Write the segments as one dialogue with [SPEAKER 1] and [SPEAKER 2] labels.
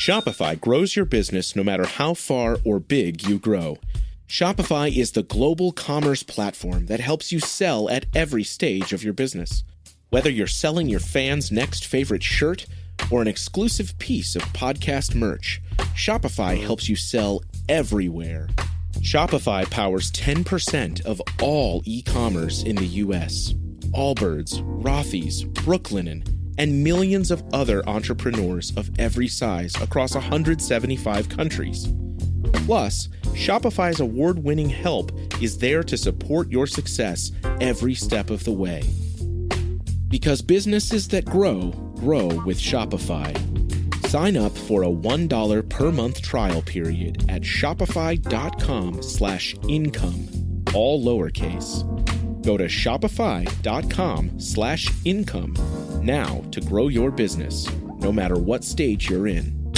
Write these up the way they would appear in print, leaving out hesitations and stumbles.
[SPEAKER 1] Shopify grows your business no matter how far or big you grow. Shopify is the global commerce platform that helps you sell at every stage of your business. Whether you're selling your fans' next favorite shirt or an exclusive piece of podcast merch, Shopify helps you sell everywhere. Shopify powers 10% of all e-commerce in the U.S. Allbirds, Rothy's, Brooklinen, and millions of other entrepreneurs of every size across 175 countries. Plus, Shopify's award-winning help is there to support your success every step of the way. Because businesses that grow, grow with Shopify. Sign up for a $1 per month trial period at shopify.com/income, all lowercase. Go to shopify.com/income now to grow your business, no matter what stage you're in.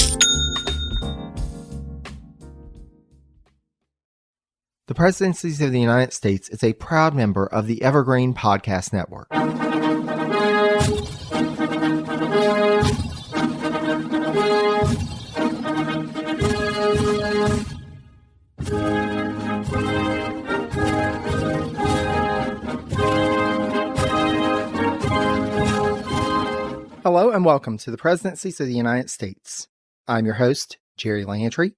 [SPEAKER 2] The Presidencies of the United States is a proud member of the Evergreen Podcast Network. Hello and welcome to the Presidencies of the United States. I'm your host, Jerry Landry,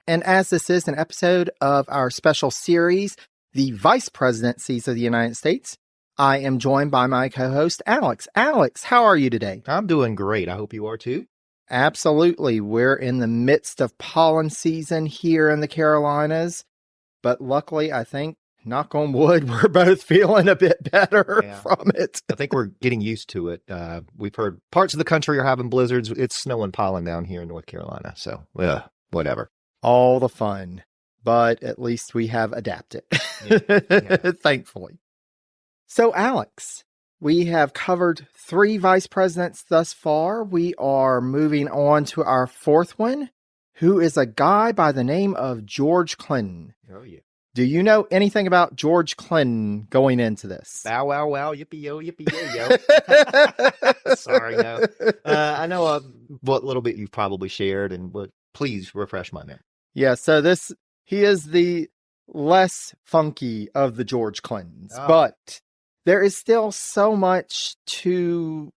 [SPEAKER 2] and as this is an episode of our special series, the Vice Presidencies of the United States, I am joined by my co-host, Alex. Alex, how are you today?
[SPEAKER 3] I'm doing great. I hope you are too.
[SPEAKER 2] Absolutely. We're in the midst of pollen season here in the Carolinas, but luckily, I think, knock on wood, we're both feeling a bit better from it.
[SPEAKER 3] I think we're getting used to it. We've heard parts of the country are having blizzards. It's snow and pollen down here in North Carolina. So, whatever.
[SPEAKER 2] All the fun. But at least we have adapted, thankfully. So, Alex, we have covered 3 vice presidents thus far. We are moving on to our 4th one, who is a guy by the name of George Clinton.
[SPEAKER 3] Oh, yeah.
[SPEAKER 2] Do you know anything about George Clinton going into this?
[SPEAKER 3] Bow, wow, wow, yippee-yo, yippee-yo-yo. Sorry, no. I know what little bit you've probably shared, but please refresh my memory.
[SPEAKER 2] Yeah, so he is the less funky of the George Clintons, but there is still so much to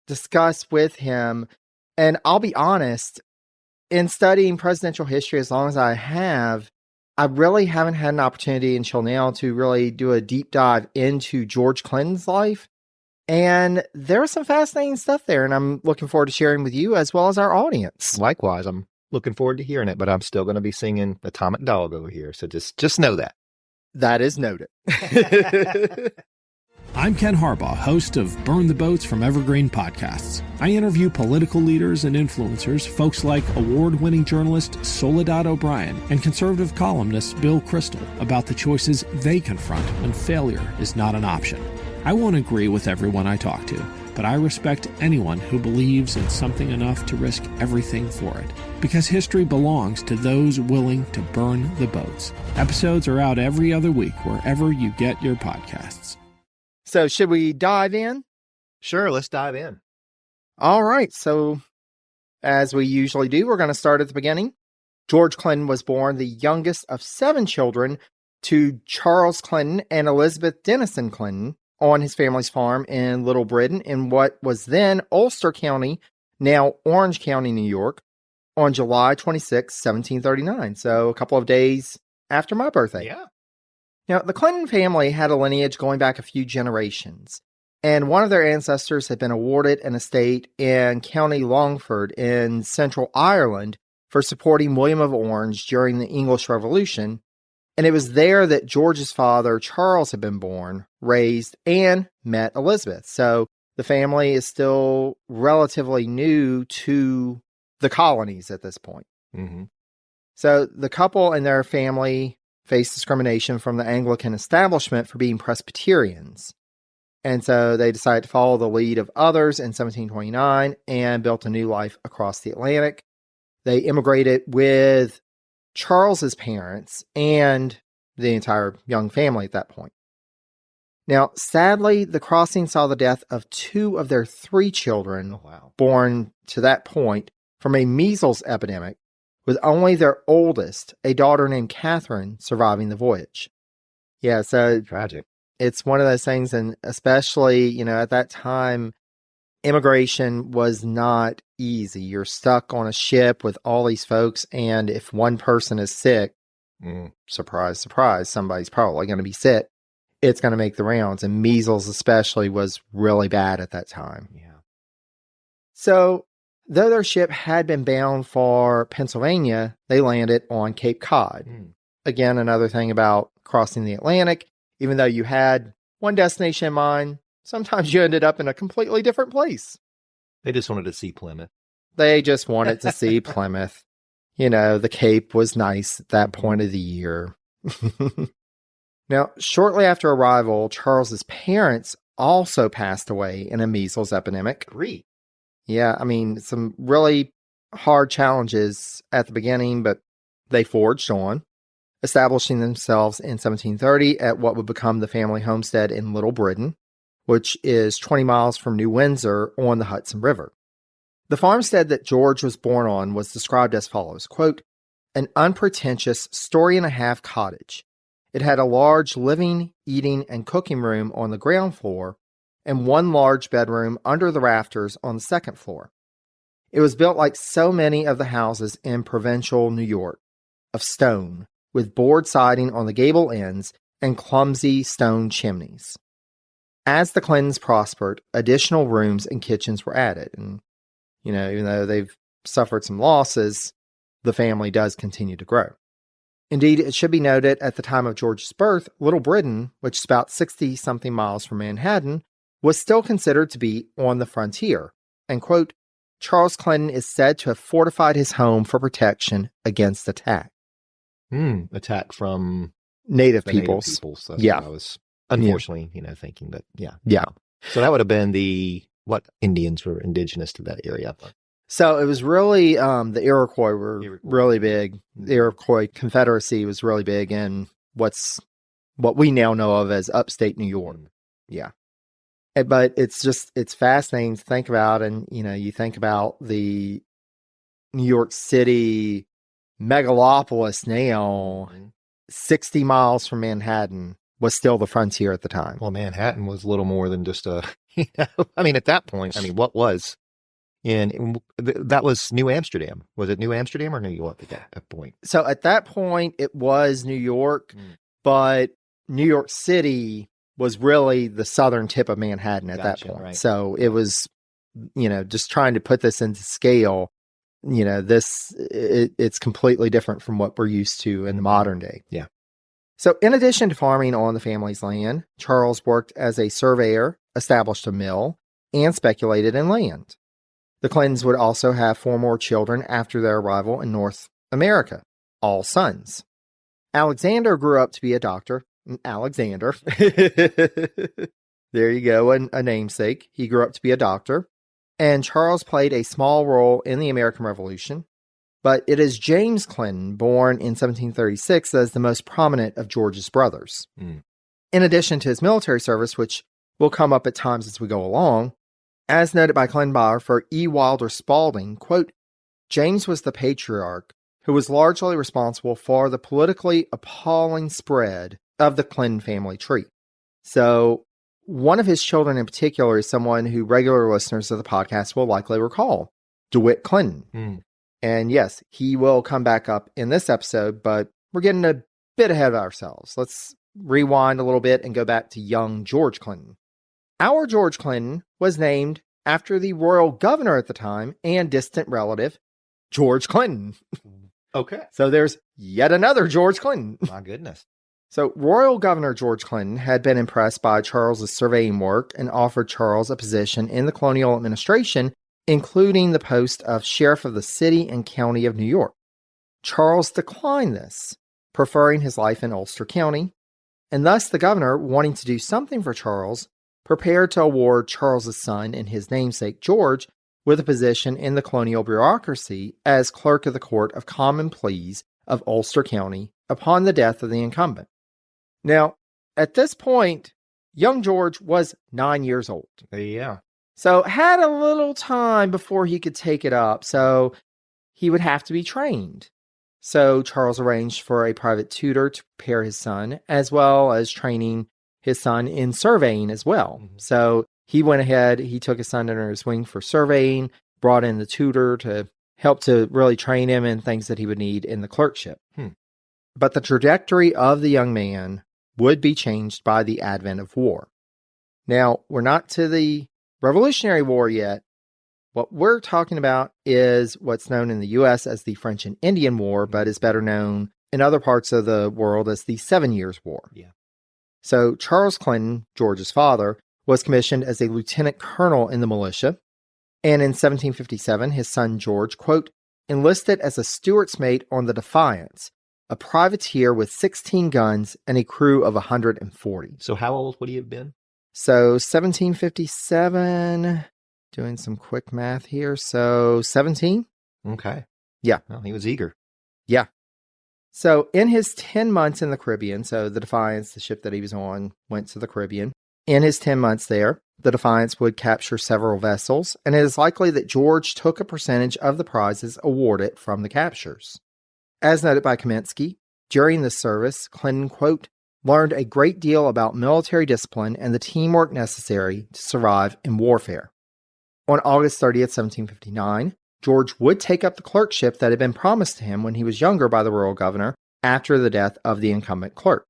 [SPEAKER 2] discuss with him. And I'll be honest, in studying presidential history as long as I have, I really haven't had an opportunity until now to really do a deep dive into George Clinton's life. And there's some fascinating stuff there, and I'm looking forward to sharing with you as well as our audience.
[SPEAKER 3] Likewise, I'm looking forward to hearing it, but I'm still going to be singing Atomic Dog over here. So just know that.
[SPEAKER 2] That is noted.
[SPEAKER 4] I'm Ken Harbaugh, host of Burn the Boats from Evergreen Podcasts. I interview political leaders and influencers, folks like award-winning journalist Soledad O'Brien and conservative columnist Bill Kristol about the choices they confront when failure is not an option. I won't agree with everyone I talk to, but I respect anyone who believes in something enough to risk everything for it. Because history belongs to those willing to burn the boats. Episodes are out every other week wherever you get your podcasts.
[SPEAKER 2] So should we dive in?
[SPEAKER 3] Sure, let's dive in.
[SPEAKER 2] All right. So as we usually do, we're going to start at the beginning. George Clinton was born the youngest of 7 children to Charles Clinton and Elizabeth Denison Clinton on his family's farm in Little Britain in what was then Ulster County, now Orange County, New York, on July 26, 1739. So a couple of days after my birthday.
[SPEAKER 3] Yeah.
[SPEAKER 2] Now, the Clinton family had a lineage going back a few generations, and one of their ancestors had been awarded an estate in County Longford in central Ireland for supporting William of Orange during the English Revolution, and it was there that George's father, Charles, had been born, raised, and met Elizabeth. So the family is still relatively new to the colonies at this point.
[SPEAKER 3] Mm-hmm.
[SPEAKER 2] So the couple and their family faced discrimination from the Anglican establishment for being Presbyterians. And so they decided to follow the lead of others in 1729 and built a new life across the Atlantic. They immigrated with Charles's parents and the entire young family at that point. Now, sadly, the crossing saw the death of 2 of their 3 children born to that point from a measles epidemic, with only their oldest, a daughter named Catherine, surviving the voyage. Yeah, so
[SPEAKER 3] Tragic.
[SPEAKER 2] it's one of those things, and especially, at that time, immigration was not easy. You're stuck on a ship with all these folks, and if one person is sick, surprise, surprise, somebody's probably going to be sick. It's going to make the rounds, and measles especially was really bad at that time.
[SPEAKER 3] Yeah.
[SPEAKER 2] So, though their ship had been bound for Pennsylvania, they landed on Cape Cod. Again, another thing about crossing the Atlantic, even though you had one destination in mind, sometimes you ended up in a completely different place.
[SPEAKER 3] They just wanted to see Plymouth.
[SPEAKER 2] They just wanted to see Plymouth. The Cape was nice at that point of the year. Now, shortly after arrival, Charles's parents also passed away in a measles epidemic.
[SPEAKER 3] Great.
[SPEAKER 2] Yeah, some really hard challenges at the beginning, but they forged on, establishing themselves in 1730 at what would become the family homestead in Little Britain, which is 20 miles from New Windsor on the Hudson River. The farmstead that George was born on was described as follows, quote, "An unpretentious story-and-a-half cottage. It had a large living, eating, and cooking room on the ground floor, and one large bedroom under the rafters on the second floor. It was built like so many of the houses in provincial New York, of stone, with board siding on the gable ends and clumsy stone chimneys. As the Clintons prospered, additional rooms and kitchens were added, and, even though they've suffered some losses, the family does continue to grow. Indeed, it should be noted at the time of George's birth, Little Britain, which is about 60-something miles from Manhattan, was still considered to be on the frontier. And, quote, "Charles Clinton is said to have fortified his home for protection against attack."
[SPEAKER 3] Attack from
[SPEAKER 2] Native
[SPEAKER 3] the
[SPEAKER 2] peoples.
[SPEAKER 3] Native peoples. That's
[SPEAKER 2] Yeah.
[SPEAKER 3] what I was unfortunately, thinking that, yeah.
[SPEAKER 2] Yeah.
[SPEAKER 3] So that would have been what Indians were indigenous to that area.
[SPEAKER 2] So it was really, the Iroquois were really big. The Iroquois Confederacy was really big in what we now know of as upstate New York. Yeah. But it's fascinating to think about. And, you think about the New York City megalopolis now, 60 miles from Manhattan was still the frontier at the time.
[SPEAKER 3] Well, Manhattan was little more than just at that point, what was? And that was New Amsterdam. Was it New Amsterdam or New York at that point?
[SPEAKER 2] So at that point, it was New York, but New York City was really the southern tip of Manhattan at that point.
[SPEAKER 3] Right.
[SPEAKER 2] So it was, just trying to put this into scale, it's completely different from what we're used to in the modern day.
[SPEAKER 3] Yeah.
[SPEAKER 2] So in addition to farming on the family's land, Charles worked as a surveyor, established a mill, and speculated in land. The Clintons would also have 4 more children after their arrival in North America, all sons. Alexander grew up to be a doctor. Alexander. There you go, a namesake. He grew up to be a doctor. And Charles played a small role in the American Revolution. But it is James Clinton, born in 1736, that is the most prominent of George's brothers. In addition to his military service, which will come up at times as we go along, as noted by Clinton biographer E. Wilder Spalding, quote, "James was the patriarch who was largely responsible for the politically appalling spread of the Clinton family tree." So one of his children in particular is someone who regular listeners of the podcast will likely recall, DeWitt Clinton. And yes, he will come back up in this episode, but we're getting a bit ahead of ourselves. Let's rewind a little bit and go back to young George Clinton. Our George Clinton was named after the royal governor at the time and distant relative, George Clinton.
[SPEAKER 3] Okay.
[SPEAKER 2] So there's yet another George Clinton.
[SPEAKER 3] My goodness.
[SPEAKER 2] So Royal Governor George Clinton had been impressed by Charles's surveying work and offered Charles a position in the colonial administration, including the post of sheriff of the city and county of New York. Charles declined this, preferring his life in Ulster County, and thus the governor, wanting to do something for Charles, prepared to award Charles's son and his namesake George with a position in the colonial bureaucracy as clerk of the Court of Common Pleas of Ulster County upon the death of the incumbent. Now, at this point, young George was 9 years old.
[SPEAKER 3] Yeah.
[SPEAKER 2] So had a little time before he could take it up. So he would have to be trained. So Charles arranged for a private tutor to prepare his son, as well as training his son in surveying as well.
[SPEAKER 3] Mhm.
[SPEAKER 2] So he went ahead, he took his son under his wing for surveying, brought in the tutor to help to really train him in things that he would need in the clerkship. But the trajectory of the young man would be changed by the advent of war. Now, we're not to the Revolutionary War yet. What we're talking about is what's known in the U.S. as the French and Indian War, but is better known in other parts of the world as the 7 Years' War.
[SPEAKER 3] Yeah.
[SPEAKER 2] So Charles Clinton, George's father, was commissioned as a lieutenant colonel in the militia. And in 1757, his son George, quote, enlisted as a steward's mate on the Defiance, a privateer with 16 guns and a crew of 140.
[SPEAKER 3] So how old would he have been?
[SPEAKER 2] So 1757, doing some quick math here. So 17?
[SPEAKER 3] Okay.
[SPEAKER 2] Yeah.
[SPEAKER 3] Well, he was eager.
[SPEAKER 2] Yeah. So in his 10 months in the Caribbean, so the Defiance, the ship that he was on, went to the Caribbean. In his 10 months there, the Defiance would capture several vessels, and it is likely that George took a percentage of the prizes awarded from the captures. As noted by Kaminsky, during this service, Clinton, quote, learned a great deal about military discipline and the teamwork necessary to survive in warfare. On August 30th, 1759, George would take up the clerkship that had been promised to him when he was younger by the royal governor after the death of the incumbent clerk.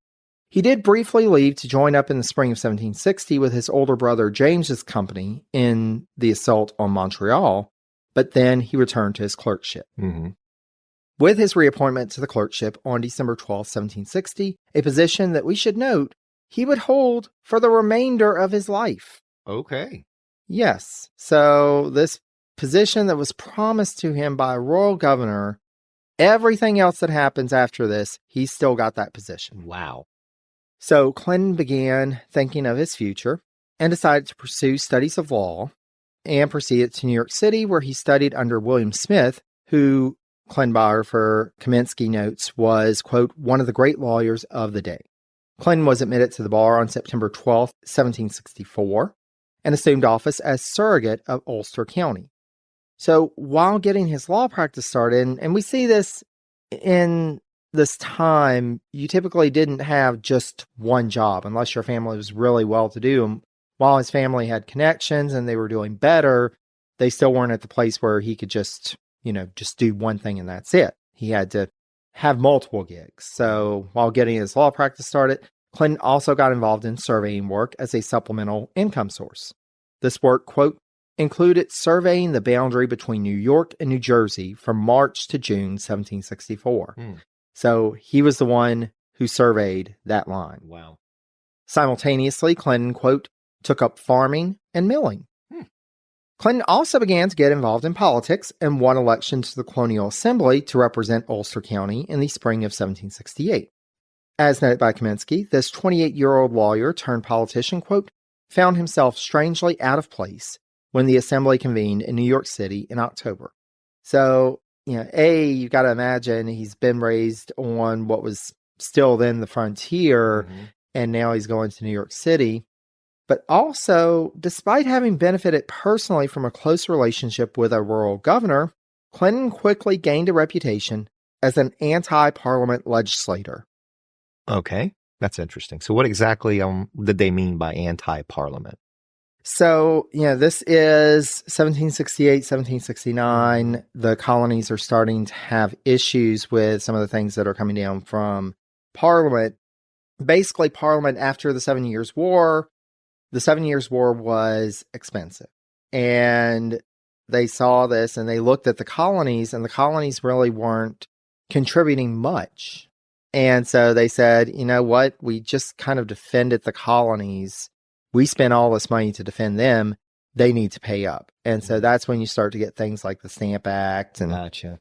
[SPEAKER 2] He did briefly leave to join up in the spring of 1760 with his older brother James's company in the assault on Montreal, but then he returned to his clerkship.
[SPEAKER 3] Mm-hmm.
[SPEAKER 2] With his reappointment to the clerkship on December 12, 1760, a position that we should note he would hold for the remainder of his life.
[SPEAKER 3] Okay.
[SPEAKER 2] Yes, so this position that was promised to him by a royal governor, everything else that happens after this, he's still got that position.
[SPEAKER 3] Wow.
[SPEAKER 2] So Clinton began thinking of his future and decided to pursue studies of law and proceeded to New York City, where he studied under William Smith, who Clinton biographer Kaminsky notes was, quote, one of the great lawyers of the day. Clinton was admitted to the bar on September 12, 1764, and assumed office as surrogate of Ulster County. So while getting his law practice started, and we see this in this time, you typically didn't have just one job unless your family was really well-to-do. And while his family had connections and they were doing better, they still weren't at the place where he could just do one thing and that's it. He had to have multiple gigs. So while getting his law practice started, Clinton also got involved in surveying work as a supplemental income source. This work, quote, included surveying the boundary between New York and New Jersey from March to June 1764. So he was the one who surveyed that line.
[SPEAKER 3] Wow.
[SPEAKER 2] Simultaneously, Clinton, quote, took up farming and milling. Clinton also began to get involved in politics and won election to the Colonial Assembly to represent Ulster County in the spring of 1768. As noted by Kaminsky, this 28-year-old lawyer turned politician, quote, found himself strangely out of place when the Assembly convened in New York City in October. So, you've got to imagine he's been raised on what was still then the frontier, and now he's going to New York City. But also, despite having benefited personally from a close relationship with a rural governor, Clinton quickly gained a reputation as an anti-parliament legislator.
[SPEAKER 3] Okay, that's interesting. So what exactly did they mean by anti-parliament?
[SPEAKER 2] So, this is 1768, 1769. The colonies are starting to have issues with some of the things that are coming down from Parliament. Basically, Parliament after the 7 Years' War, the 7 Years' War was expensive. And they saw this and they looked at the colonies, and the colonies really weren't contributing much. And so they said, you know what? We just kind of defended the colonies. We spent all this money to defend them. They need to pay up. And so that's when you start to get things like the Stamp Act and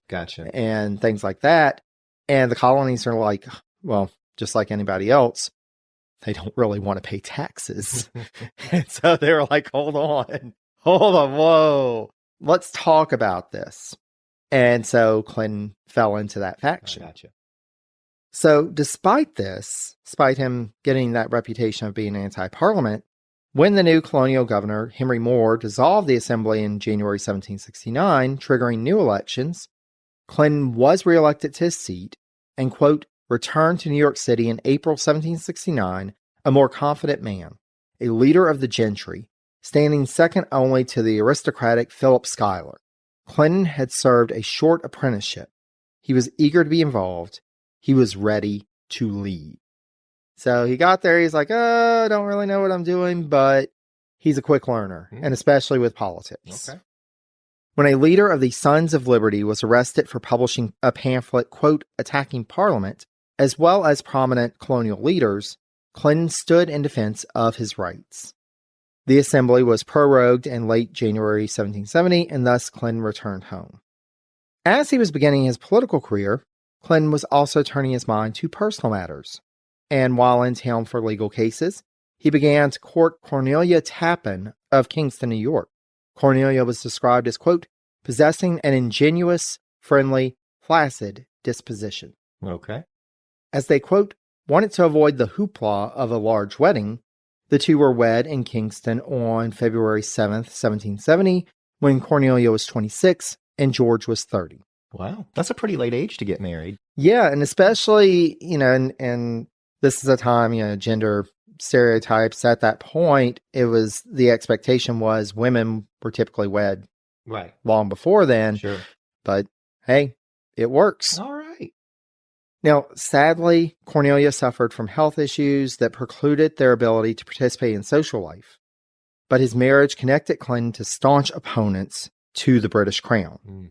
[SPEAKER 3] Gotcha.
[SPEAKER 2] and things like that. And the colonies are like, well, just like anybody else, they don't really want to pay taxes. And so they were like, hold on, whoa, let's talk about this. And so Clinton fell into that faction.
[SPEAKER 3] Gotcha.
[SPEAKER 2] So despite him getting that reputation of being anti-parliament, when the new colonial governor, Henry Moore, dissolved the assembly in January 1769, triggering new elections, Clinton was reelected to his seat and, quote, returned to New York City in April 1769 a more confident man, a leader of the gentry, standing second only to the aristocratic Philip Schuyler. Clinton had served a short apprenticeship. He was eager to be involved. He was ready to lead. So he got there. He's like, I don't really know what I'm doing, but he's a quick learner, and especially with politics.
[SPEAKER 3] Okay.
[SPEAKER 2] When a leader of the Sons of Liberty was arrested for publishing a pamphlet, quote, attacking Parliament, as well as prominent colonial leaders, Clinton stood in defense of his rights. The assembly was prorogued in late January 1770, and thus Clinton returned home. As he was beginning his political career, Clinton was also turning his mind to personal matters. And while in town for legal cases, he began to court Cornelia Tappan of Kingston, New York. Cornelia was described as, quote, possessing an ingenuous, friendly, placid disposition.
[SPEAKER 3] Okay.
[SPEAKER 2] As they, quote, wanted to avoid the hoopla of a large wedding, the two were wed in Kingston on February 7th, 1770, when Cornelia was 26 and George was 30.
[SPEAKER 3] Wow. That's a pretty late age to get married.
[SPEAKER 2] Yeah, and especially, and this is a time, gender stereotypes at that point, the expectation was women were typically wed
[SPEAKER 3] Right.
[SPEAKER 2] long before then.
[SPEAKER 3] Sure.
[SPEAKER 2] But hey, it works.
[SPEAKER 3] All right.
[SPEAKER 2] Now, sadly, Cornelia suffered from health issues that precluded their ability to participate in social life. But his marriage connected Clinton to staunch opponents to the British Crown.
[SPEAKER 3] Mm.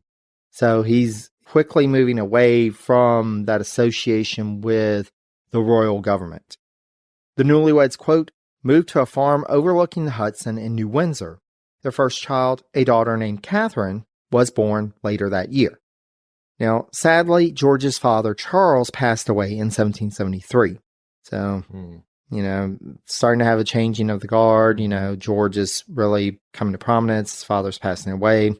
[SPEAKER 2] So he's quickly moving away from that association with the royal government. The newlyweds, quote, moved to a farm overlooking the Hudson in New Windsor. Their first child, a daughter named Catherine, was born later that year. Now, sadly, George's father, Charles, passed away in 1773. So, starting to have a changing of the guard. George is really coming to prominence. His father's passing away.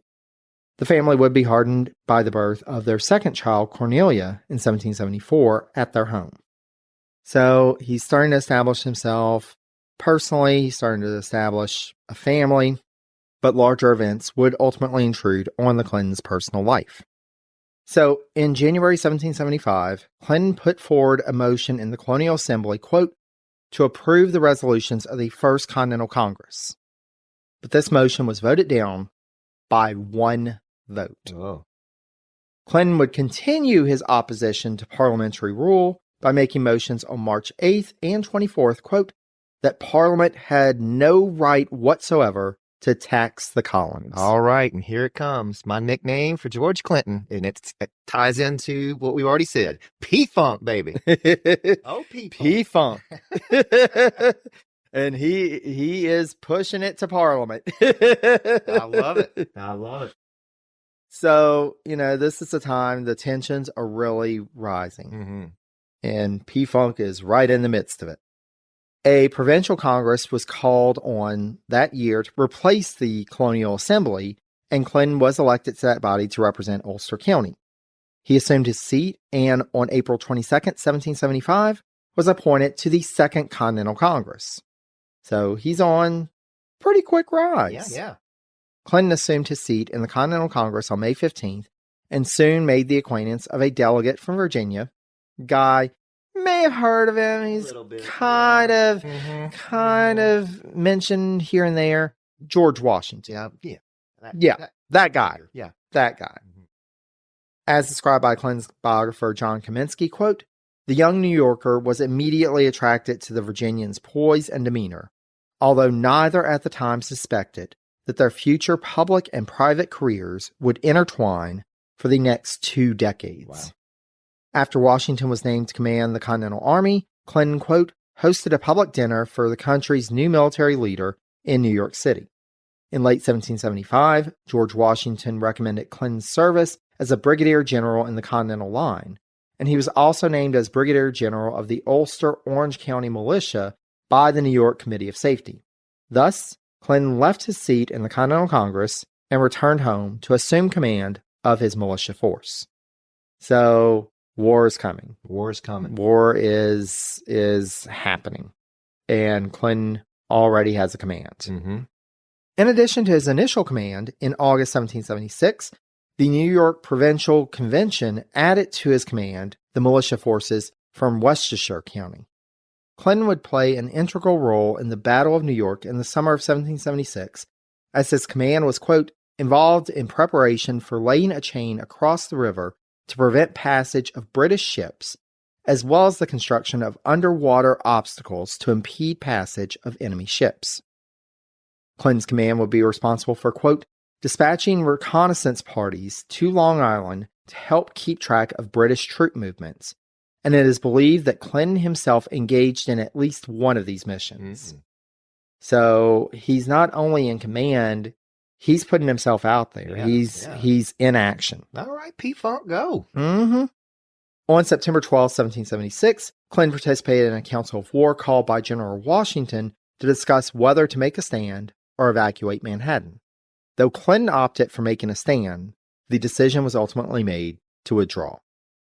[SPEAKER 2] The family would be hardened by the birth of their second child, Cornelia, in 1774 at their home. So he's starting to establish himself personally. He's starting to establish a family, but larger events would ultimately intrude on the Clintons' personal life. So in January 1775, Clinton put forward a motion in the Colonial Assembly, quote, to approve the resolutions of the First Continental Congress. But this motion was voted down by one vote.
[SPEAKER 3] Oh.
[SPEAKER 2] Clinton would continue his opposition to parliamentary rule by making motions on March 8th and 24th, quote, that Parliament had no right whatsoever to tax the colonies.
[SPEAKER 3] All right, and here it comes. My nickname for George Clinton, and it ties into what we've already said. P-Funk, baby. Oh,
[SPEAKER 2] P-Funk. And he is pushing it to Parliament.
[SPEAKER 3] I love it. I love it.
[SPEAKER 2] So, this is the time the tensions are really rising.
[SPEAKER 3] Mm-hmm.
[SPEAKER 2] And P-Funk is right in the midst of it. A provincial congress was called on that year to replace the Colonial Assembly, and Clinton was elected to that body to represent Ulster County. He assumed his seat and on April 22nd, 1775, was appointed to the Second Continental Congress. So he's on pretty quick rise.
[SPEAKER 3] Yeah.
[SPEAKER 2] Clinton assumed his seat in the Continental Congress on May 15th and soon made the acquaintance of a delegate from Virginia, guy. May have heard of him. He's kind of mentioned here and there. George Washington. That guy.
[SPEAKER 3] Yeah.
[SPEAKER 2] That guy.
[SPEAKER 3] Mm-hmm.
[SPEAKER 2] As described by Clinton's biographer, John Kaminsky, quote, the young New Yorker was immediately attracted to the Virginian's poise and demeanor, although neither at the time suspected that their future public and private careers would intertwine for the next 2 decades.
[SPEAKER 3] Wow.
[SPEAKER 2] After Washington was named to command the Continental Army, Clinton, quote, hosted a public dinner for the country's new military leader in New York City. In late 1775, George Washington recommended Clinton's service as a brigadier general in the Continental Line, and he was also named as brigadier general of the Ulster-Orange County Militia by the New York Committee of Safety. Thus, Clinton left his seat in the Continental Congress and returned home to assume command of his militia force. So, war is coming.
[SPEAKER 3] War is coming.
[SPEAKER 2] War is happening. And Clinton already has a command.
[SPEAKER 3] Mm-hmm.
[SPEAKER 2] In addition to his initial command, in August 1776, the New York Provincial Convention added to his command the militia forces from Westchester County. Clinton would play an integral role in the Battle of New York in the summer of 1776, as his command was, quote, involved in preparation for laying a chain across the river to prevent passage of British ships, as well as the construction of underwater obstacles to impede passage of enemy ships. Clinton's command would be responsible for, quote, dispatching reconnaissance parties to Long Island to help keep track of British troop movements, and it is believed that Clinton himself engaged in at least one of these missions.
[SPEAKER 3] Mm-mm.
[SPEAKER 2] So he's not only in command, he's putting himself out there.
[SPEAKER 3] Yeah,
[SPEAKER 2] He's in action.
[SPEAKER 3] All right, P-Funk, go.
[SPEAKER 2] Mm-hmm. On September 12, 1776, Clinton participated in a council of war called by General Washington to discuss whether to make a stand or evacuate Manhattan. Though Clinton opted for making a stand, the decision was ultimately made to withdraw.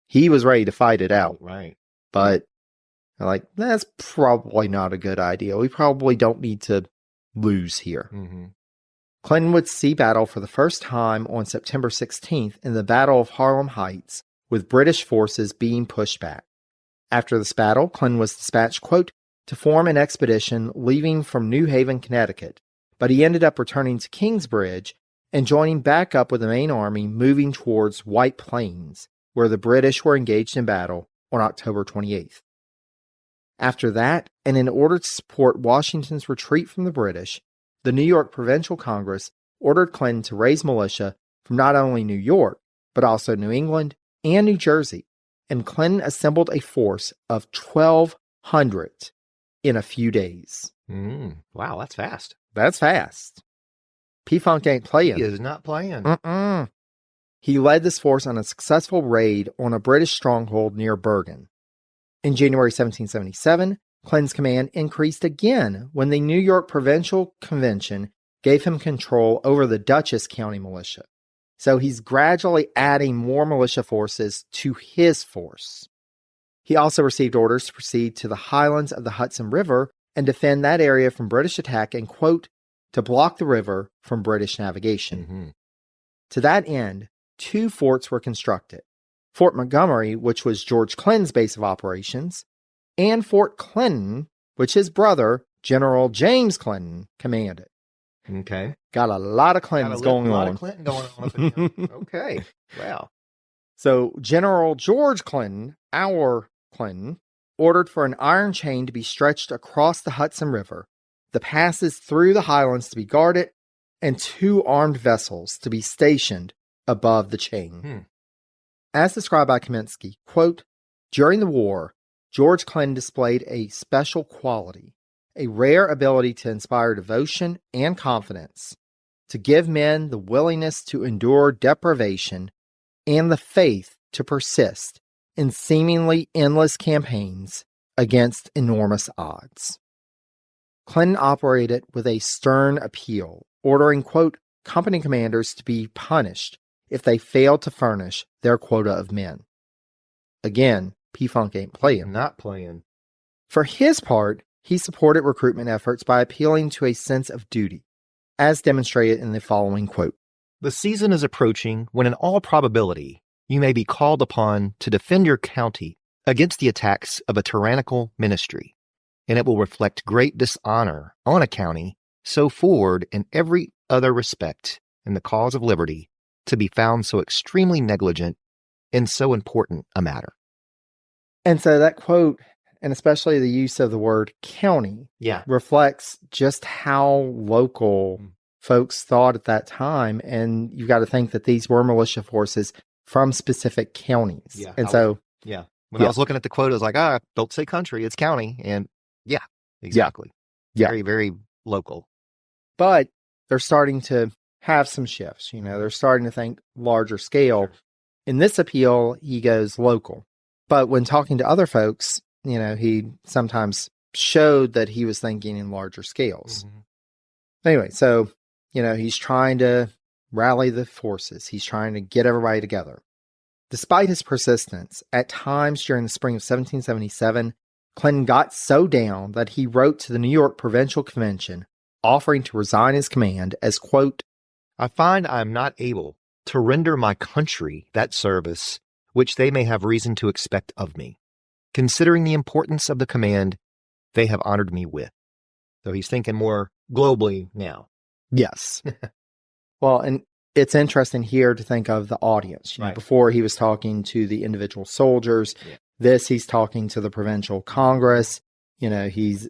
[SPEAKER 2] He was ready to fight it out,
[SPEAKER 3] Right.
[SPEAKER 2] but that's probably not a good idea. We probably don't need to lose here.
[SPEAKER 3] Mm-hmm.
[SPEAKER 2] Clinton would see battle for the first time on September 16th in the Battle of Harlem Heights, with British forces being pushed back. After this battle, Clinton was dispatched, quote, to form an expedition leaving from New Haven, Connecticut, but he ended up returning to Kingsbridge and joining back up with the main army moving towards White Plains, where the British were engaged in battle on October 28th. After that, and in order to support Washington's retreat from the British, the New York Provincial Congress ordered Clinton to raise militia from not only New York, but also New England and New Jersey, and Clinton assembled a force of 1,200 in a few days.
[SPEAKER 3] Wow, that's fast.
[SPEAKER 2] That's fast. P-Funk ain't playing.
[SPEAKER 3] He is not playing.
[SPEAKER 2] He led this force on a successful raid on a British stronghold near Bergen. In January 1777, Clinton's command increased again when the New York Provincial Convention gave him control over the Dutchess County militia. So he's gradually adding more militia forces to his force. He also received orders to proceed to the highlands of the Hudson River and defend that area from British attack and, quote, to block the river from British navigation.
[SPEAKER 3] Mm-hmm.
[SPEAKER 2] To that end, 2 forts were constructed. Fort Montgomery, which was George Clinton's base of operations, and Fort Clinton, which his brother, General James Clinton, commanded.
[SPEAKER 3] Okay.
[SPEAKER 2] Got a lot of Clintons going on.
[SPEAKER 3] A lot of Clinton going on up in here. Okay. Wow.
[SPEAKER 2] So General George Clinton, our Clinton, ordered for an iron chain to be stretched across the Hudson River, the passes through the highlands to be guarded, and 2 armed vessels to be stationed above the chain. As described by Kaminsky, quote, during the war, George Clinton displayed a special quality, a rare ability to inspire devotion and confidence, to give men the willingness to endure deprivation and the faith to persist in seemingly endless campaigns against enormous odds. Clinton operated with a stern appeal, ordering, quote, company commanders to be punished if they failed to furnish their quota of men. Again, P-Funk ain't playing.
[SPEAKER 3] Not playing.
[SPEAKER 2] For his part, he supported recruitment efforts by appealing to a sense of duty, as demonstrated in the following quote.
[SPEAKER 3] The season is approaching when in all probability you may be called upon to defend your county against the attacks of a tyrannical ministry, and it will reflect great dishonor on a county so forward in every other respect in the cause of liberty to be found so extremely negligent in so important a matter.
[SPEAKER 2] And so that quote, and especially the use of the word county, reflects just how local folks thought at that time. And you've got to think that these were militia forces from specific counties.
[SPEAKER 3] Yeah.
[SPEAKER 2] And
[SPEAKER 3] when I was looking at the quote, I was like, don't say country, it's county. And yeah, exactly.
[SPEAKER 2] Yeah.
[SPEAKER 3] Very, very local.
[SPEAKER 2] But they're starting to have some shifts. They're starting to think larger scale. In this appeal, he goes local. But when talking to other folks, he sometimes showed that he was thinking in larger scales. Anyway, so, he's trying to rally the forces. He's trying to get everybody together. Despite his persistence, at times during the spring of 1777, Clinton got so down that he wrote to the New York Provincial Convention offering to resign his command as, quote,
[SPEAKER 3] I find I am not able to render my country that service which they may have reason to expect of me, considering the importance of the command they have honored me with. So he's thinking more globally now.
[SPEAKER 2] Yes. Well, and it's interesting here to think of the audience.
[SPEAKER 3] Right.
[SPEAKER 2] Before he was talking to the individual soldiers. Yeah. He's talking to the provincial Congress. He's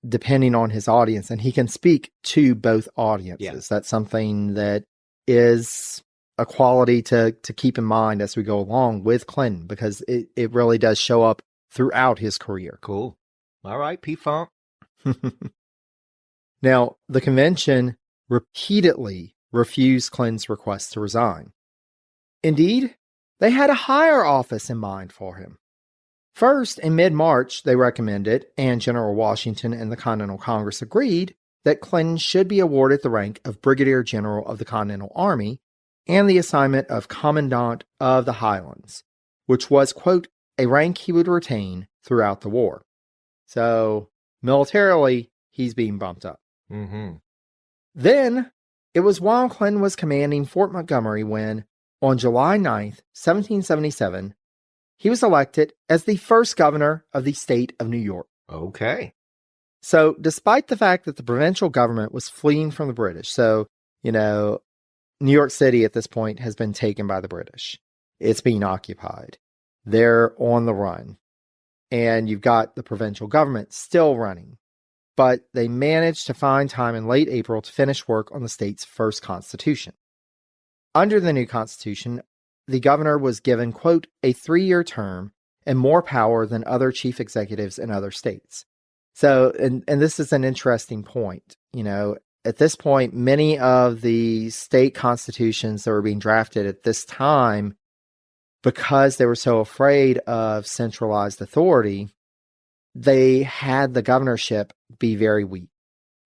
[SPEAKER 2] depending on his audience, and he can speak to both audiences. Yeah. That's something that is a quality to keep in mind as we go along with Clinton, because it really does show up throughout his career.
[SPEAKER 3] Cool. All right, P-Funk.
[SPEAKER 2] Now, the convention repeatedly refused Clinton's request to resign. Indeed, they had a higher office in mind for him. First, in mid-March, they recommended, and General Washington and the Continental Congress agreed, that Clinton should be awarded the rank of Brigadier General of the Continental Army and the assignment of Commandant of the Highlands, which was, quote, a rank he would retain throughout the war. So, militarily, he's being bumped up.
[SPEAKER 3] Mm-hmm.
[SPEAKER 2] Then, it was while Clinton was commanding Fort Montgomery when, on July 9th, 1777, he was elected as the first governor of the state of New York.
[SPEAKER 3] Okay.
[SPEAKER 2] So, despite the fact that the provincial government was fleeing from the British, New York City at this point has been taken by the British. It's being occupied. They're on the run. And you've got the provincial government still running. But they managed to find time in late April to finish work on the state's first constitution. Under the new constitution, the governor was given, quote, a 3-year term and more power than other chief executives in other states. So, and this is an interesting point. At this point, many of the state constitutions that were being drafted at this time, because they were so afraid of centralized authority, they had the governorship be very weak.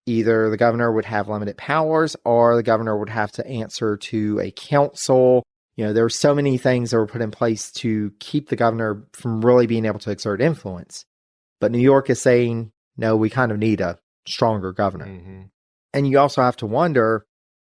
[SPEAKER 2] Either the governor would have limited powers, or the governor would have to answer to a council. There were so many things that were put in place to keep the governor from really being able to exert influence. But New York is saying, no, we kind of need a stronger governor. Mm-hmm. And you also have to wonder,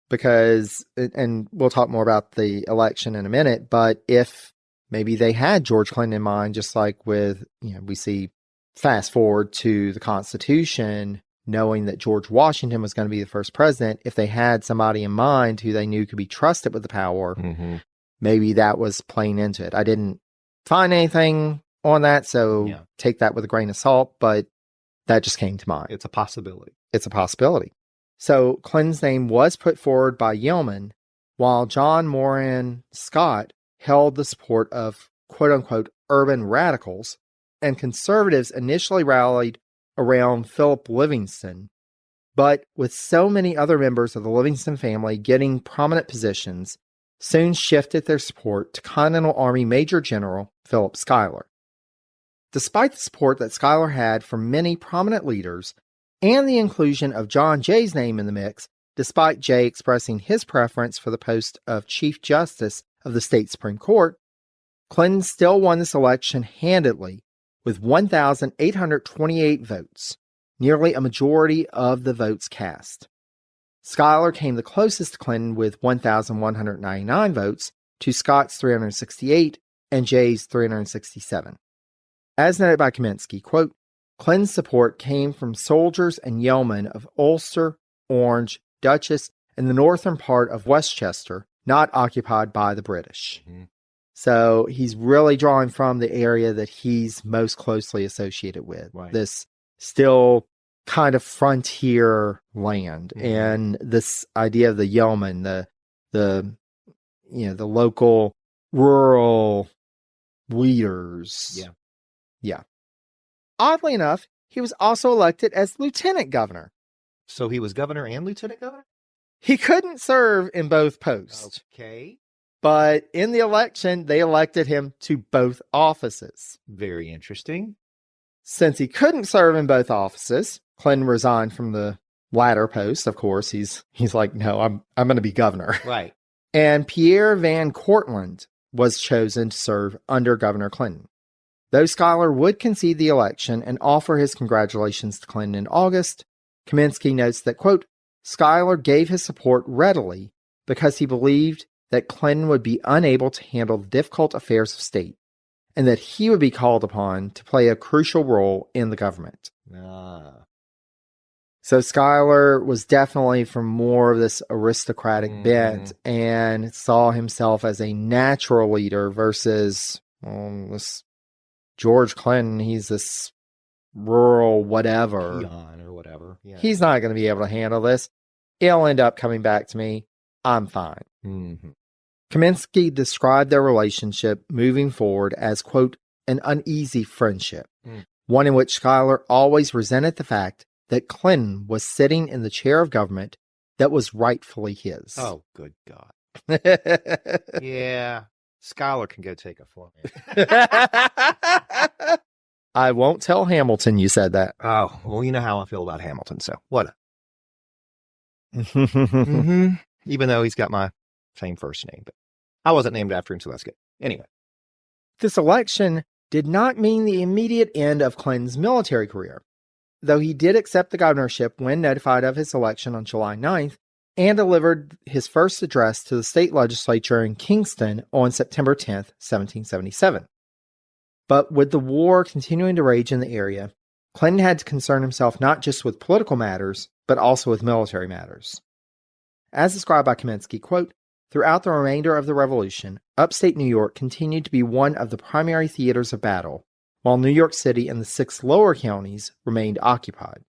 [SPEAKER 2] because, and we'll talk more about the election in a minute, but if maybe they had George Clinton in mind, just like with, we see fast forward to the Constitution, knowing that George Washington was going to be the first president, if they had somebody in mind who they knew could be trusted with the power, mm-hmm. maybe that was playing into it. I didn't find anything on that, so take that with a grain of salt, but that just came to mind.
[SPEAKER 3] It's a possibility.
[SPEAKER 2] It's a possibility. So Clinton's name was put forward by Yeoman, while John Moran Scott held the support of quote-unquote urban radicals, and conservatives initially rallied around Philip Livingston. But with so many other members of the Livingston family getting prominent positions, soon shifted their support to Continental Army Major General Philip Schuyler. Despite the support that Schuyler had from many prominent leaders, and the inclusion of John Jay's name in the mix, despite Jay expressing his preference for the post of Chief Justice of the state Supreme Court, Clinton still won this election handedly with 1,828 votes, nearly a majority of the votes cast. Schuyler came the closest to Clinton with 1,199 votes to Scott's 368 and Jay's 367. As noted by Kaminsky, quote, Clinton's support came from soldiers and yeomen of Ulster, Orange, Dutchess, and the northern part of Westchester, not occupied by the British. Mm-hmm. So he's really drawing from the area that he's most closely associated with. Right. This still kind of frontier land, mm-hmm. and this idea of the yeoman, the local rural leaders. Yeah. Oddly enough, he was also elected as lieutenant governor.
[SPEAKER 3] So he was governor and lieutenant governor?
[SPEAKER 2] He couldn't serve in both posts.
[SPEAKER 3] Okay.
[SPEAKER 2] But in the election, they elected him to both offices.
[SPEAKER 3] Very interesting.
[SPEAKER 2] Since he couldn't serve in both offices, Clinton resigned from the latter post. Of course, he's like, no, I'm going to be governor.
[SPEAKER 3] Right.
[SPEAKER 2] And Pierre Van Cortlandt was chosen to serve under Governor Clinton. Though Schuyler would concede the election and offer his congratulations to Clinton in August, Kaminsky notes that, quote, Schuyler gave his support readily because he believed that Clinton would be unable to handle the difficult affairs of state, and that he would be called upon to play a crucial role in the government. So Schuyler was definitely from more of this aristocratic bent and saw himself as a natural leader versus this George Clinton. He's this rural whatever.
[SPEAKER 3] Peon or whatever. Yeah.
[SPEAKER 2] He's not going to be able to handle this. It'll end up coming back to me. I'm fine. Kaminsky described their relationship moving forward as, quote, an uneasy friendship, one in which Schuyler always resented the fact that Clinton was sitting in the chair of government that was rightfully his.
[SPEAKER 3] Oh, good God. Yeah, Schuyler can go take a floor.
[SPEAKER 2] I won't tell Hamilton you said that.
[SPEAKER 3] Oh, well, you know how I feel about Hamilton, so what? Even though he's got my same first name, but I wasn't named after him, so that's good. Anyway.
[SPEAKER 2] This election did not mean the immediate end of Clinton's military career, though he did accept the governorship when notified of his election on July 9th and delivered his first address to the state legislature in Kingston on September 10th, 1777. But with the war continuing to rage in the area, Clinton had to concern himself not just with political matters, but also with military matters. As described by Kaminsky, quote, throughout the remainder of the Revolution, upstate New York continued to be one of the primary theaters of battle, while New York City and the 6 lower counties remained occupied.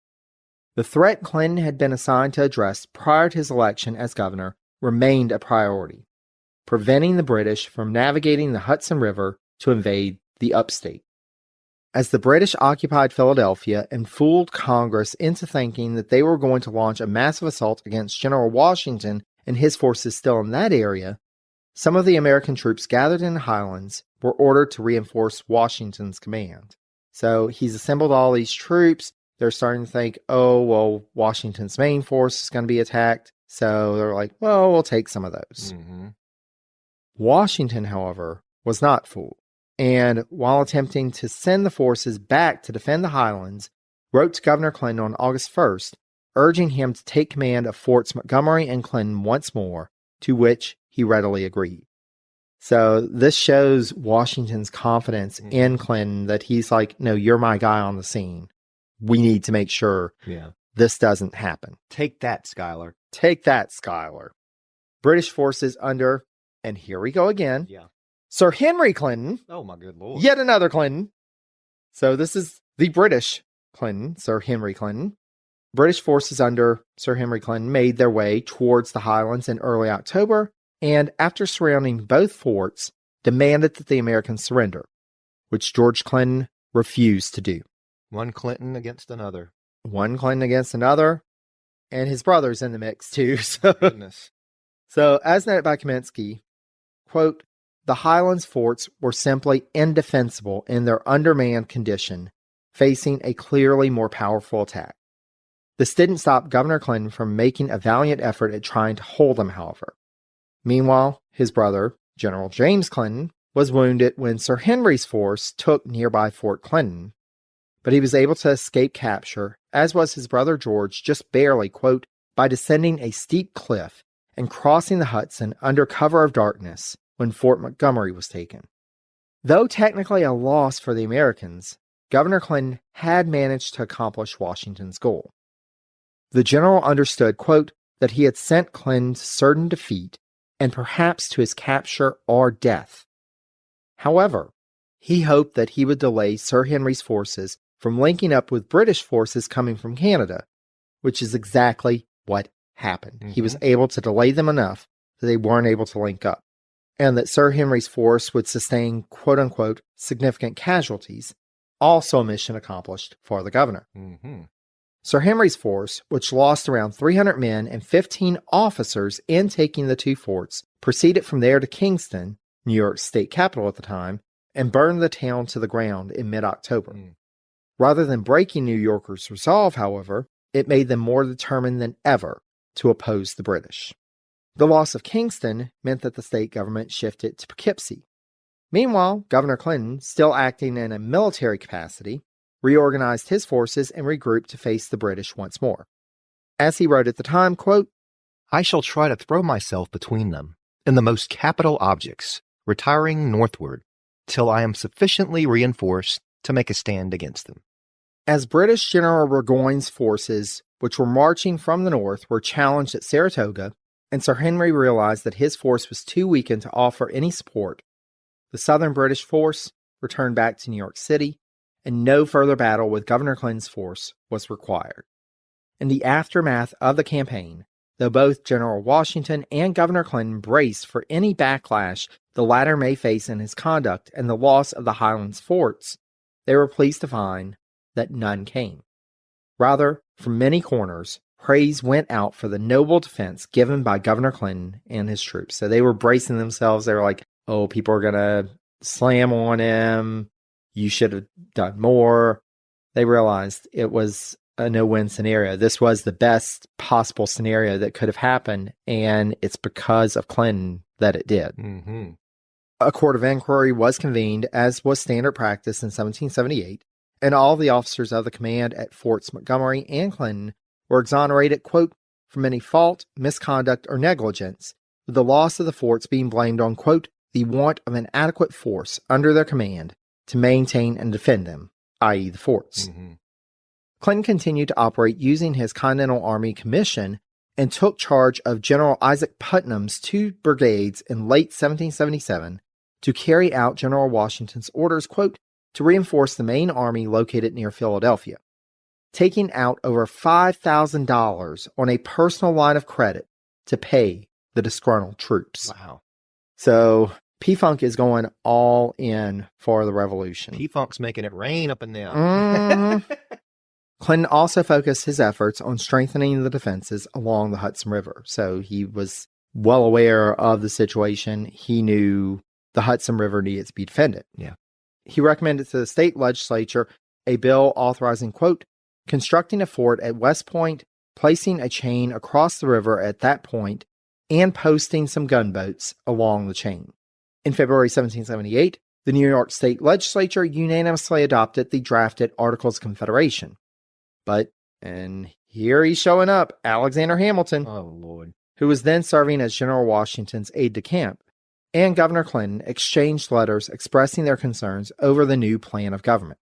[SPEAKER 2] The threat Clinton had been assigned to address prior to his election as governor remained a priority, preventing the British from navigating the Hudson River to invade the upstate. As the British occupied Philadelphia and fooled Congress into thinking that they were going to launch a massive assault against General Washington and his forces still in that area, some of the American troops gathered in the Highlands were ordered to reinforce Washington's command. So he's assembled all these troops. They're starting to think, oh, well, Washington's main force is going to be attacked. So they're like, well, we'll take some of those. Washington, however, was not fooled, and while attempting to send the forces back to defend the Highlands, wrote to Governor Clinton on August 1st, urging him to take command of Forts Montgomery and Clinton once more, to which he readily agreed. So this shows Washington's confidence in Clinton that he's like, no, you're my guy on the scene. We need to make sure this doesn't happen.
[SPEAKER 3] Take that, Schuyler.
[SPEAKER 2] Take that, Schuyler. British forces under, and here we go again, Sir Henry Clinton.
[SPEAKER 3] Oh, my good Lord.
[SPEAKER 2] Yet another Clinton. So this is the British Clinton, Sir Henry Clinton. British forces under Sir Henry Clinton made their way towards the Highlands in early October, and after surrounding both forts, demanded that the Americans surrender, which George Clinton refused to do.
[SPEAKER 3] One Clinton against another.
[SPEAKER 2] One Clinton against another, and his brother's in the mix too.
[SPEAKER 3] Goodness.
[SPEAKER 2] So as noted by Kaminsky, quote, the Highlands forts were simply indefensible in their undermanned condition, facing a clearly more powerful attack. This didn't stop Governor Clinton from making a valiant effort at trying to hold them, however. Meanwhile, his brother, General James Clinton, was wounded when Sir Henry's force took nearby Fort Clinton, but he was able to escape capture, as was his brother George, just barely, quote, by descending a steep cliff and crossing the Hudson under cover of darkness when Fort Montgomery was taken. Though technically a loss for the Americans, Governor Clinton had managed to accomplish Washington's goal. The general understood, quote, that he had sent Clinton to certain defeat and perhaps to his capture or death. However, he hoped that he would delay Sir Henry's forces from linking up with British forces coming from Canada, which is exactly what happened. He was able to delay them enough that they weren't able to link up, and that Sir Henry's force would sustain quote-unquote significant casualties, also a mission accomplished for the governor. Sir Henry's force, which lost around 300 men and 15 officers in taking the two forts, proceeded from there to Kingston, New York's state capital at the time, and burned the town to the ground in mid-October. Rather than breaking New Yorkers' resolve, however, it made them more determined than ever to oppose the British. The loss of Kingston meant that the state government shifted to Poughkeepsie. Meanwhile, Governor Clinton, still acting in a military capacity, reorganized his forces and regrouped to face the British once more. As he wrote at the time, quote,
[SPEAKER 3] I shall try to throw myself between them, and the most capital objects, retiring northward till I am sufficiently reinforced to make a stand against them.
[SPEAKER 2] As British General Burgoyne's forces, which were marching from the north, were challenged at Saratoga, and Sir Henry realized that his force was too weakened to offer any support, the southern British force returned back to New York City, and no further battle with Governor Clinton's force was required. In the aftermath of the campaign, though both General Washington and Governor Clinton braced for any backlash the latter may face in his conduct and the loss of the Highlands forts, they were pleased to find that none came. Rather, from many corners, praise went out for the noble defense given by Governor Clinton and his troops. So they were bracing themselves. They were like, oh, people are going to slam on him. You should have done more. They realized it was a no-win scenario. This was the best possible scenario that could have happened, and it's because of Clinton that it did.
[SPEAKER 3] Mm-hmm.
[SPEAKER 2] A court of inquiry was convened, as was standard practice in 1778, and all the officers of the command at Forts Montgomery and Clinton were exonerated, quote, from any fault, misconduct, or negligence, with the loss of the forts being blamed on, quote, the want of an adequate force under their command to maintain and defend them, i.e. the forts.
[SPEAKER 3] Mm-hmm.
[SPEAKER 2] Clinton continued to operate using his Continental Army commission and took charge of General Isaac Putnam's 2 brigades in late 1777 to carry out General Washington's orders, quote, to reinforce the main army located near Philadelphia, taking out over $5,000 on a personal line of credit to pay the disgruntled troops.
[SPEAKER 3] Wow.
[SPEAKER 2] So P-Funk is going all in for the revolution.
[SPEAKER 3] P-Funk's making it rain up in there.
[SPEAKER 2] Mm-hmm. Clinton also focused his efforts on strengthening the defenses along the Hudson River. So he was well aware of the situation. He knew the Hudson River needed to be defended.
[SPEAKER 3] Yeah.
[SPEAKER 2] He recommended to the state legislature a bill authorizing, quote, constructing a fort at West Point, placing a chain across the river at that point, and posting some gunboats along the chain. In February 1778, the New York State Legislature unanimously adopted the drafted Articles of Confederation. But, and here he's showing up, Alexander Hamilton,
[SPEAKER 3] Oh, Lord.
[SPEAKER 2] who was then serving as General Washington's aide-de-camp, and Governor Clinton exchanged letters expressing their concerns over the new plan of government.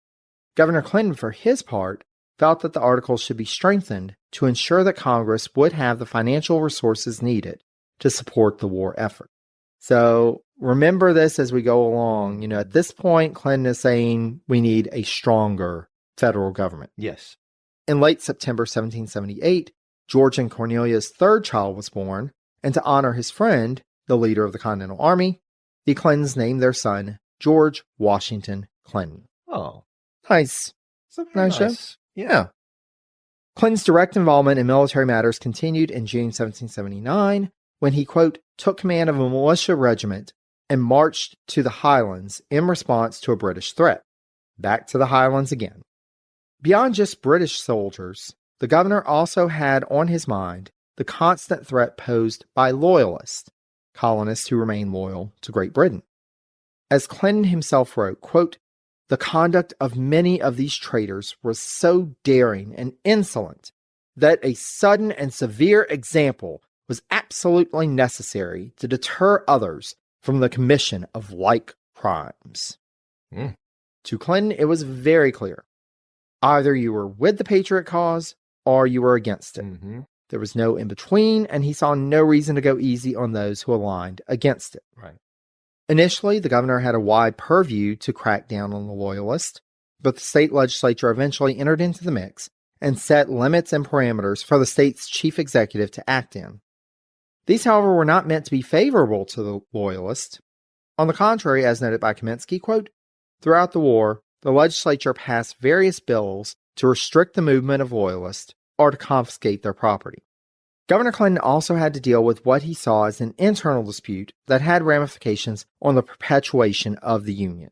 [SPEAKER 2] Governor Clinton, for his part, felt that the articles should be strengthened to ensure that Congress would have the financial resources needed to support the war effort. So remember this as we go along. You know, at this point, Clinton is saying we need a stronger federal government.
[SPEAKER 3] Yes.
[SPEAKER 2] In late September 1778, George and Cornelia's third child was born, and to honor his friend, the leader of the Continental Army, the Clintons named their son George Washington Clinton.
[SPEAKER 3] Oh.
[SPEAKER 2] Nice. Nice.
[SPEAKER 3] Nice.
[SPEAKER 2] Yeah. Clinton's direct involvement in military matters continued in June 1779 when he, quote, took command of a militia regiment and marched to the Highlands in response to a British threat. Back to the Highlands again. Beyond just British soldiers, the governor also had on his mind the constant threat posed by loyalists, colonists who remained loyal to Great Britain. As Clinton himself wrote, quote, the conduct of many of these traitors was so daring and insolent that a sudden and severe example was absolutely necessary to deter others from the commission of like crimes. To Clinton, it was very clear. Either you were with the Patriot cause or you were against it.
[SPEAKER 3] Mm-hmm.
[SPEAKER 2] There was no in-between, and he saw no reason to go easy on those who aligned against it.
[SPEAKER 3] Right.
[SPEAKER 2] Initially, the governor had a wide purview to crack down on the loyalists, but the state legislature eventually entered into the mix and set limits and parameters for the state's chief executive to act in. These, however, were not meant to be favorable to the loyalists. On the contrary, as noted by Kaminsky, quote, throughout the war, the legislature passed various bills to restrict the movement of loyalists or to confiscate their property. Governor Clinton also had to deal with what he saw as an internal dispute that had ramifications on the perpetuation of the Union.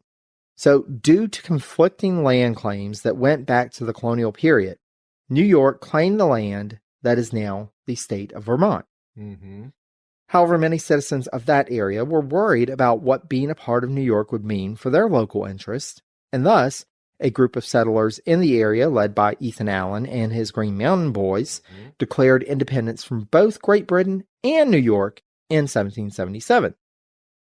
[SPEAKER 2] So, due to conflicting land claims that went back to the colonial period, New York claimed the land that is now the state of Vermont.
[SPEAKER 3] Mm-hmm.
[SPEAKER 2] However, many citizens of that area were worried about what being a part of New York would mean for their local interests, and thus, a group of settlers in the area, led by Ethan Allen and his Green Mountain Boys, declared independence from both Great Britain and New York in 1777.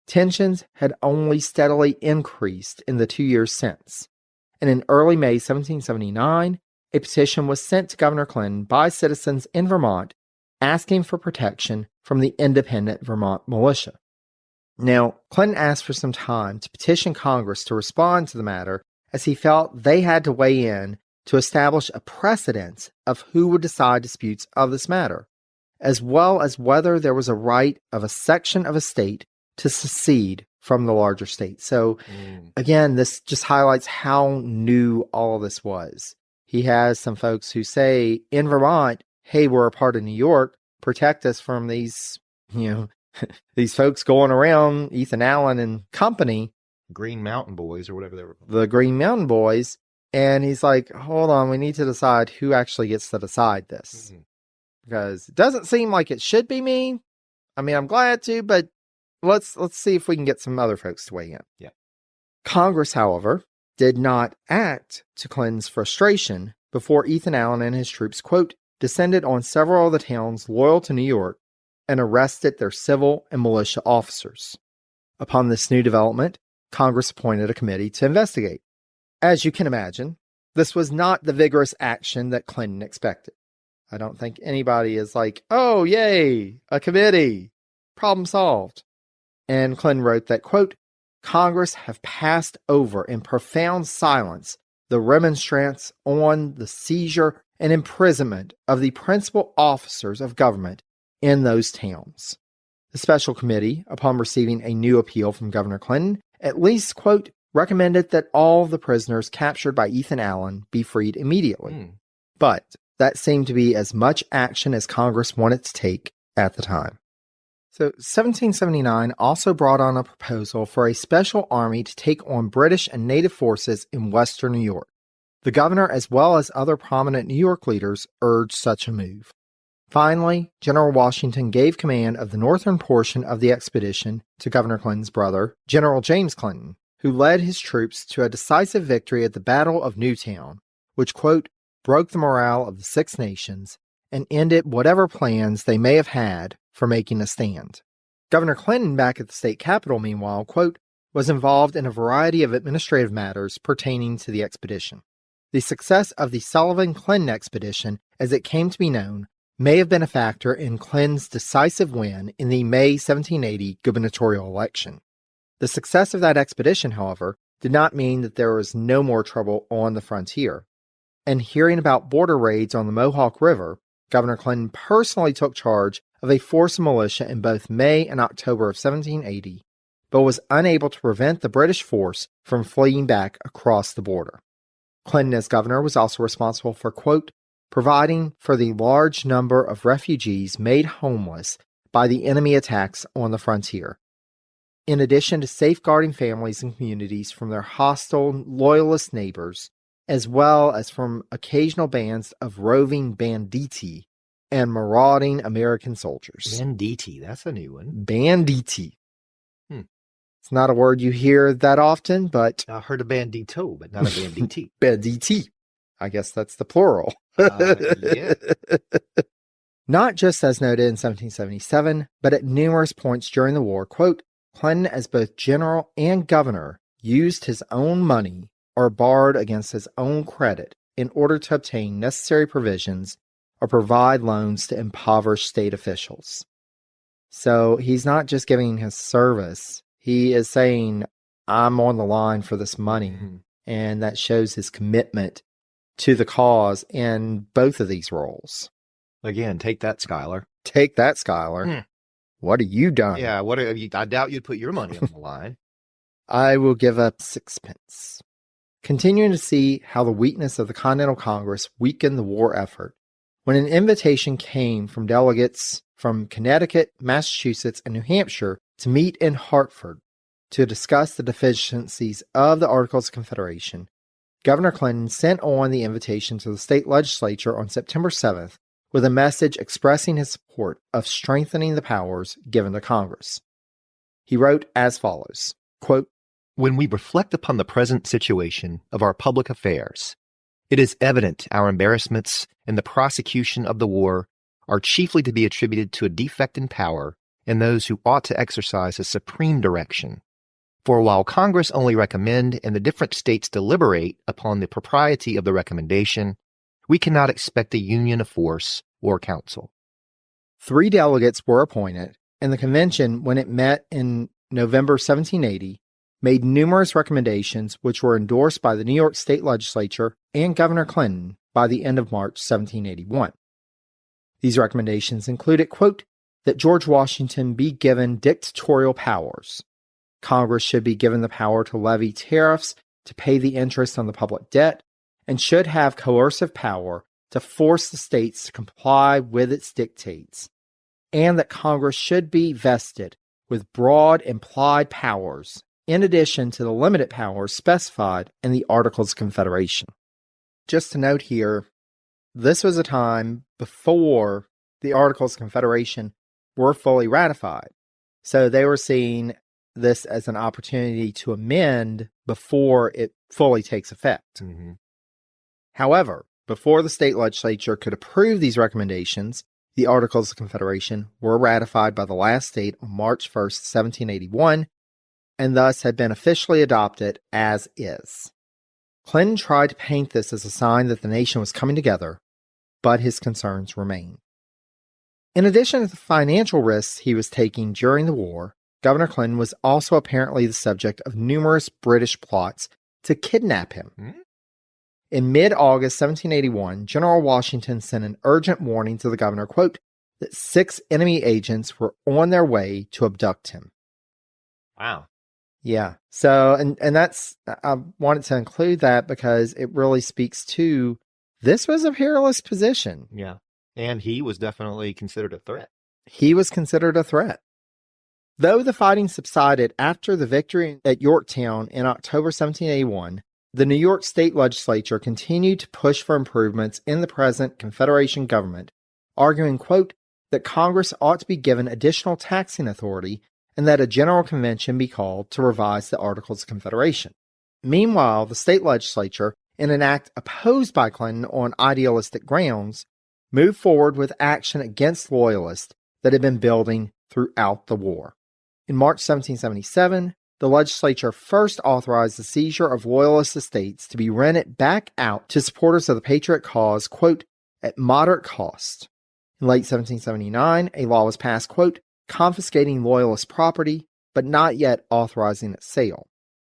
[SPEAKER 2] Tensions had only steadily increased in the 2 years since, and in early May 1779, a petition was sent to Governor Clinton by citizens in Vermont asking for protection from the independent Vermont militia. Now, Clinton asked for some time to petition Congress to respond to the matter, as he felt they had to weigh in to establish a precedent of who would decide disputes of this matter, as well as whether there was a right of a section of a state to secede from the larger state. So, again, this just highlights how new all of this was. He has some folks who say in Vermont, hey, we're a part of New York, protect us from these, these folks going around, Ethan Allen and company.
[SPEAKER 3] Green Mountain Boys or whatever they were.
[SPEAKER 2] The Green Mountain Boys. And he's like, hold on, we need to decide who actually gets to decide this. Because it doesn't seem like it should be me. I mean, I'm glad to, but let's see if we can get some other folks to weigh in.
[SPEAKER 3] Yeah.
[SPEAKER 2] Congress, however, did not act to Clinton's frustration before Ethan Allen and his troops, quote, descended on several of the towns loyal to New York and arrested their civil and militia officers. Upon this new development, Congress appointed a committee to investigate. As you can imagine, this was not the vigorous action that Clinton expected. I don't think anybody is like, oh, yay, a committee, problem solved. And Clinton wrote that, quote, Congress have passed over in profound silence the remonstrance on the seizure and imprisonment of the principal officers of government in those towns. The special committee, upon receiving a new appeal from Governor Clinton, at least, quote, recommended that all the prisoners captured by Ethan Allen be freed immediately. But that seemed to be as much action as Congress wanted to take at the time. So 1779 also brought on a proposal for a special army to take on British and native forces in western New York. The governor, as well as other prominent New York leaders, urged such a move. Finally, General Washington gave command of the northern portion of the expedition to Governor Clinton's brother, General James Clinton, who led his troops to a decisive victory at the Battle of Newtown, which, quote, broke the morale of the Six Nations and ended whatever plans they may have had for making a stand. Governor Clinton, back at the state capitol, meanwhile, quote, was involved in a variety of administrative matters pertaining to the expedition. The success of the Sullivan-Clinton expedition, as it came to be known, may have been a factor in Clinton's decisive win in the May 1780 gubernatorial election. The success of that expedition, however, did not mean that there was no more trouble on the frontier. And hearing about border raids on the Mohawk River, Governor Clinton personally took charge of a force of militia in both May and October of 1780, but was unable to prevent the British force from fleeing back across the border. Clinton, as governor, was also responsible for, quote, providing for the large number of refugees made homeless by the enemy attacks on the frontier, in addition to safeguarding families and communities from their hostile, loyalist neighbors, as well as from occasional bands of roving banditti and marauding American soldiers.
[SPEAKER 3] Banditti, that's a new one.
[SPEAKER 2] Banditti. It's not a word you hear that often, but...
[SPEAKER 3] I heard a bandito, but not a banditti.
[SPEAKER 2] Banditti. I guess that's the plural.
[SPEAKER 3] Yeah.
[SPEAKER 2] Not just as noted in 1777, but at numerous points during the war, quote, Clinton, as both general and governor, used his own money or borrowed against his own credit in order to obtain necessary provisions or provide loans to impoverished state officials. So he's not just giving his service. He is saying, I'm on the line for this money. And that shows his commitment to the cause in both of these roles.
[SPEAKER 3] Again, take that, Schuyler.
[SPEAKER 2] Take that, Schuyler. What have you done?
[SPEAKER 3] Yeah, what have you? I doubt you'd put your money on the line.
[SPEAKER 2] I will give up 6 pence. Continuing to see how the weakness of the Continental Congress weakened the war effort, when an invitation came from delegates from Connecticut, Massachusetts, and New Hampshire to meet in Hartford to discuss the deficiencies of the Articles of Confederation, Governor Clinton sent on the invitation to the state legislature on September 7th with a message expressing his support of strengthening the powers given to Congress. He wrote as follows, quote,
[SPEAKER 3] when we reflect upon the present situation of our public affairs, it is evident our embarrassments in the prosecution of the war are chiefly to be attributed to a defect in power and those who ought to exercise a supreme direction. For while Congress only recommend and the different states deliberate upon the propriety of the recommendation, we cannot expect a union of force or counsel.
[SPEAKER 2] 3 delegates were appointed, and the convention, when it met in November 1780, made numerous recommendations which were endorsed by the New York State Legislature and Governor Clinton by the end of March 1781. These recommendations included, quote, that George Washington be given dictatorial powers. Congress should be given the power to levy tariffs to pay the interest on the public debt, and should have coercive power to force the states to comply with its dictates, and that Congress should be vested with broad implied powers, in addition to the limited powers specified in the Articles of Confederation. Just to note here, this was a time before the Articles of Confederation were fully ratified. So they were seeing this as an opportunity to amend before it fully takes effect.
[SPEAKER 3] Mm-hmm.
[SPEAKER 2] However, before the state legislature could approve these recommendations, the Articles of Confederation were ratified by the last state on March 1st, 1781, and thus had been officially adopted as is. Clinton tried to paint this as a sign that the nation was coming together, but his concerns remain. In addition to the financial risks he was taking during the war, Governor Clinton was also apparently the subject of numerous British plots to kidnap him.
[SPEAKER 3] Mm-hmm.
[SPEAKER 2] In mid-August 1781, General Washington sent an urgent warning to the governor, quote, that 6 enemy agents were on their way to abduct him.
[SPEAKER 3] Wow.
[SPEAKER 2] Yeah. So, and that's, I wanted to include that because it really speaks to, this was a perilous position.
[SPEAKER 3] Yeah. And he was definitely considered a threat.
[SPEAKER 2] He was considered a threat. Though the fighting subsided after the victory at Yorktown in October 1781, the New York State Legislature continued to push for improvements in the present Confederation government, arguing, quote, that Congress ought to be given additional taxing authority and that a general convention be called to revise the Articles of Confederation. Meanwhile, the state legislature, in an act opposed by Clinton on idealistic grounds, moved forward with action against Loyalists that had been building throughout the war. In March 1777, the legislature first authorized the seizure of Loyalist estates to be rented back out to supporters of the Patriot cause, quote, at moderate cost. In late 1779, a law was passed, quote, confiscating Loyalist property, but not yet authorizing its sale.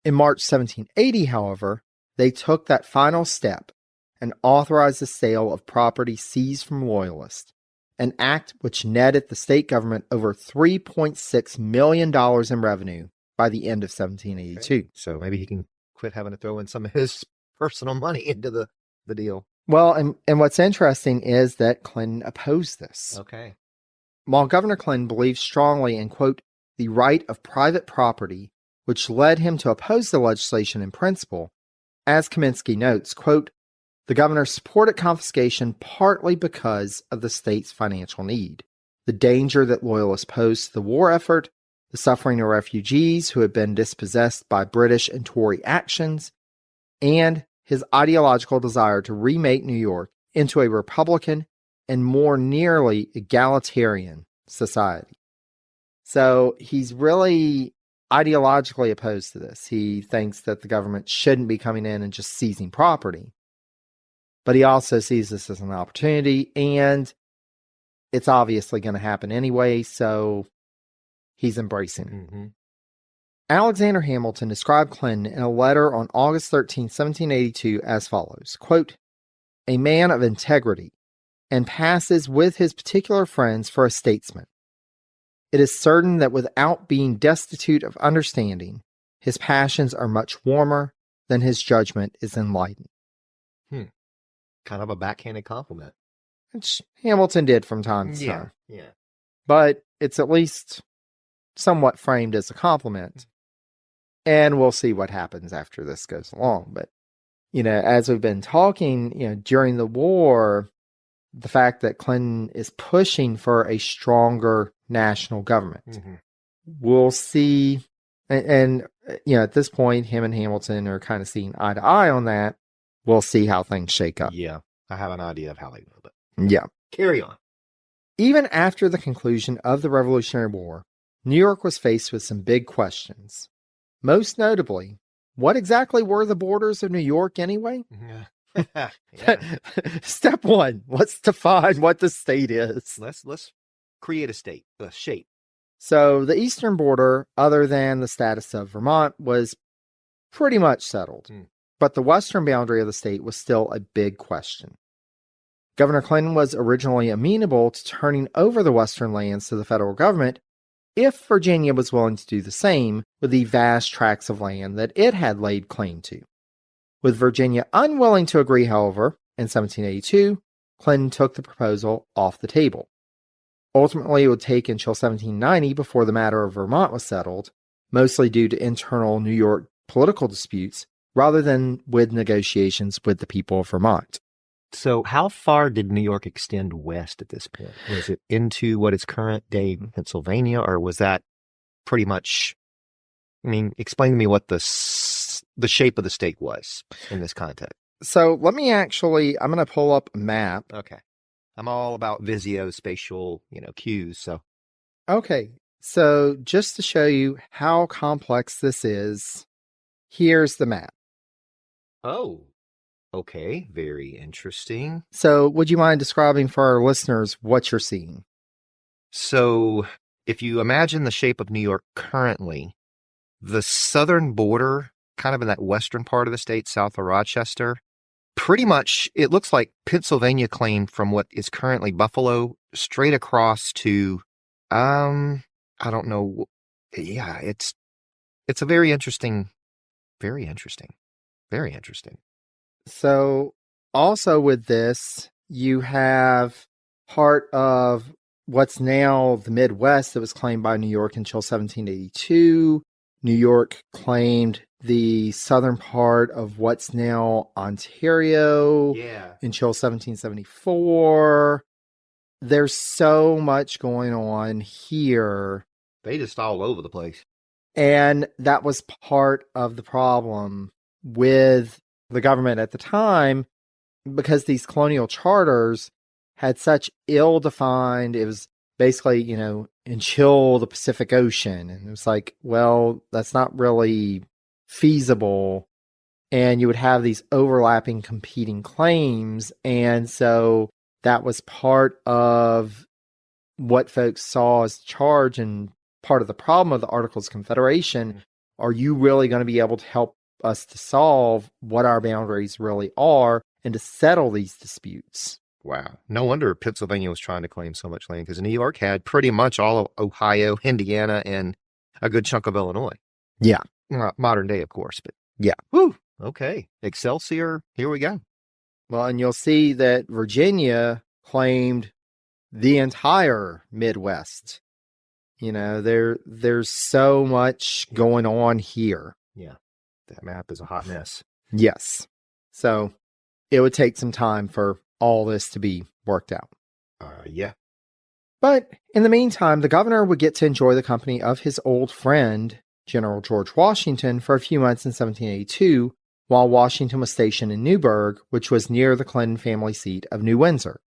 [SPEAKER 2] In March 1780, however, they took that final step and authorized the sale of property seized from Loyalists, an act which netted the state government over $3.6 million in revenue by the end of 1782.
[SPEAKER 3] Okay. So maybe he can quit having to throw in some of his personal money into the deal.
[SPEAKER 2] Well, and what's interesting is that Clinton opposed this.
[SPEAKER 3] Okay.
[SPEAKER 2] While Governor Clinton believed strongly in, quote, the right of private property, which led him to oppose the legislation in principle, as Kaminsky notes, quote, the governor supported confiscation partly because of the state's financial need, the danger that Loyalists posed to the war effort, the suffering of refugees who had been dispossessed by British and Tory actions, and his ideological desire to remake New York into a Republican and more nearly egalitarian society. So he's really ideologically opposed to this. He thinks that the government shouldn't be coming in and just seizing property. But he also sees this as an opportunity, and it's obviously going to happen anyway, so he's embracing it.
[SPEAKER 3] Mm-hmm.
[SPEAKER 2] Alexander Hamilton described Clinton in a letter on August 13, 1782 as follows, quote, a man of integrity, and passes with his particular friends for a statesman. It is certain that without being destitute of understanding, his passions are much warmer than his judgment is enlightened.
[SPEAKER 3] Kind of a backhanded compliment.
[SPEAKER 2] Which Hamilton did from time to time.
[SPEAKER 3] Yeah.
[SPEAKER 2] But it's at least somewhat framed as a compliment. And we'll see what happens after this goes along. But, as we've been talking, during the war, the fact that Clinton is pushing for a stronger national government. Mm-hmm. We'll see. And at this point, him and Hamilton are kind of seeing eye to eye on that. We'll see how things shake up.
[SPEAKER 3] Yeah. I have an idea of how they will, but
[SPEAKER 2] yeah.
[SPEAKER 3] Carry on.
[SPEAKER 2] Even after the conclusion of the Revolutionary War, New York was faced with some big questions. Most notably, what exactly were the borders of New York anyway?
[SPEAKER 3] Yeah.
[SPEAKER 2] Step one, let's define what the state is.
[SPEAKER 3] Let's create a state, a shape.
[SPEAKER 2] So the eastern border, other than the status of Vermont, was pretty much settled. But the western boundary of the state was still a big question. Governor Clinton was originally amenable to turning over the western lands to the federal government if Virginia was willing to do the same with the vast tracts of land that it had laid claim to. With Virginia unwilling to agree, however, in 1782, Clinton took the proposal off the table. Ultimately, it would take until 1790 before the matter of Vermont was settled, mostly due to internal New York political disputes, rather than with negotiations with the people of Vermont.
[SPEAKER 3] So how far did New York extend west at this point? Was it into what is current day Pennsylvania, or was that pretty much, explain to me what the shape of the state was in this context.
[SPEAKER 2] So I'm going to pull up a map.
[SPEAKER 3] Okay. I'm all about visuospatial, cues, so.
[SPEAKER 2] Okay. So just to show you how complex this is, here's the map.
[SPEAKER 3] Oh, okay. Very interesting.
[SPEAKER 2] So would you mind describing for our listeners what you're seeing?
[SPEAKER 3] So if you imagine the shape of New York currently, the southern border, kind of in that western part of the state, south of Rochester, pretty much it looks like Pennsylvania claim from what is currently Buffalo straight across to, I don't know. Yeah, it's a very interesting.
[SPEAKER 2] So also with this, you have part of what's now the Midwest that was claimed by New York until 1782. New York claimed the southern part of what's now Ontario until 1774. There's so much going on here.
[SPEAKER 3] They just all over the place.
[SPEAKER 2] And that was part of the problem with the government at the time, because these colonial charters had such ill-defined, it was basically, until the Pacific Ocean. And it was like, well, that's not really feasible. And you would have these overlapping competing claims. And so that was part of what folks saw as charge and part of the problem of the Articles of Confederation. Are you really going to be able to help us to solve what our boundaries really are and to settle these disputes?
[SPEAKER 3] Wow. No wonder Pennsylvania was trying to claim so much land, because New York had pretty much all of Ohio, Indiana, and a good chunk of Illinois.
[SPEAKER 2] Yeah.
[SPEAKER 3] Modern day, of course, but
[SPEAKER 2] yeah.
[SPEAKER 3] Whew. Okay. Excelsior. Here we go.
[SPEAKER 2] Well, and you'll see that Virginia claimed the entire Midwest. There's so much going on here.
[SPEAKER 3] Yeah. That map is a hot mess.
[SPEAKER 2] Yes. So it would take some time for all this to be worked out.
[SPEAKER 3] Yeah.
[SPEAKER 2] But in the meantime, the governor would get to enjoy the company of his old friend, General George Washington, for a few months in 1782, while Washington was stationed in Newburgh, which was near the Clinton family seat of New Windsor.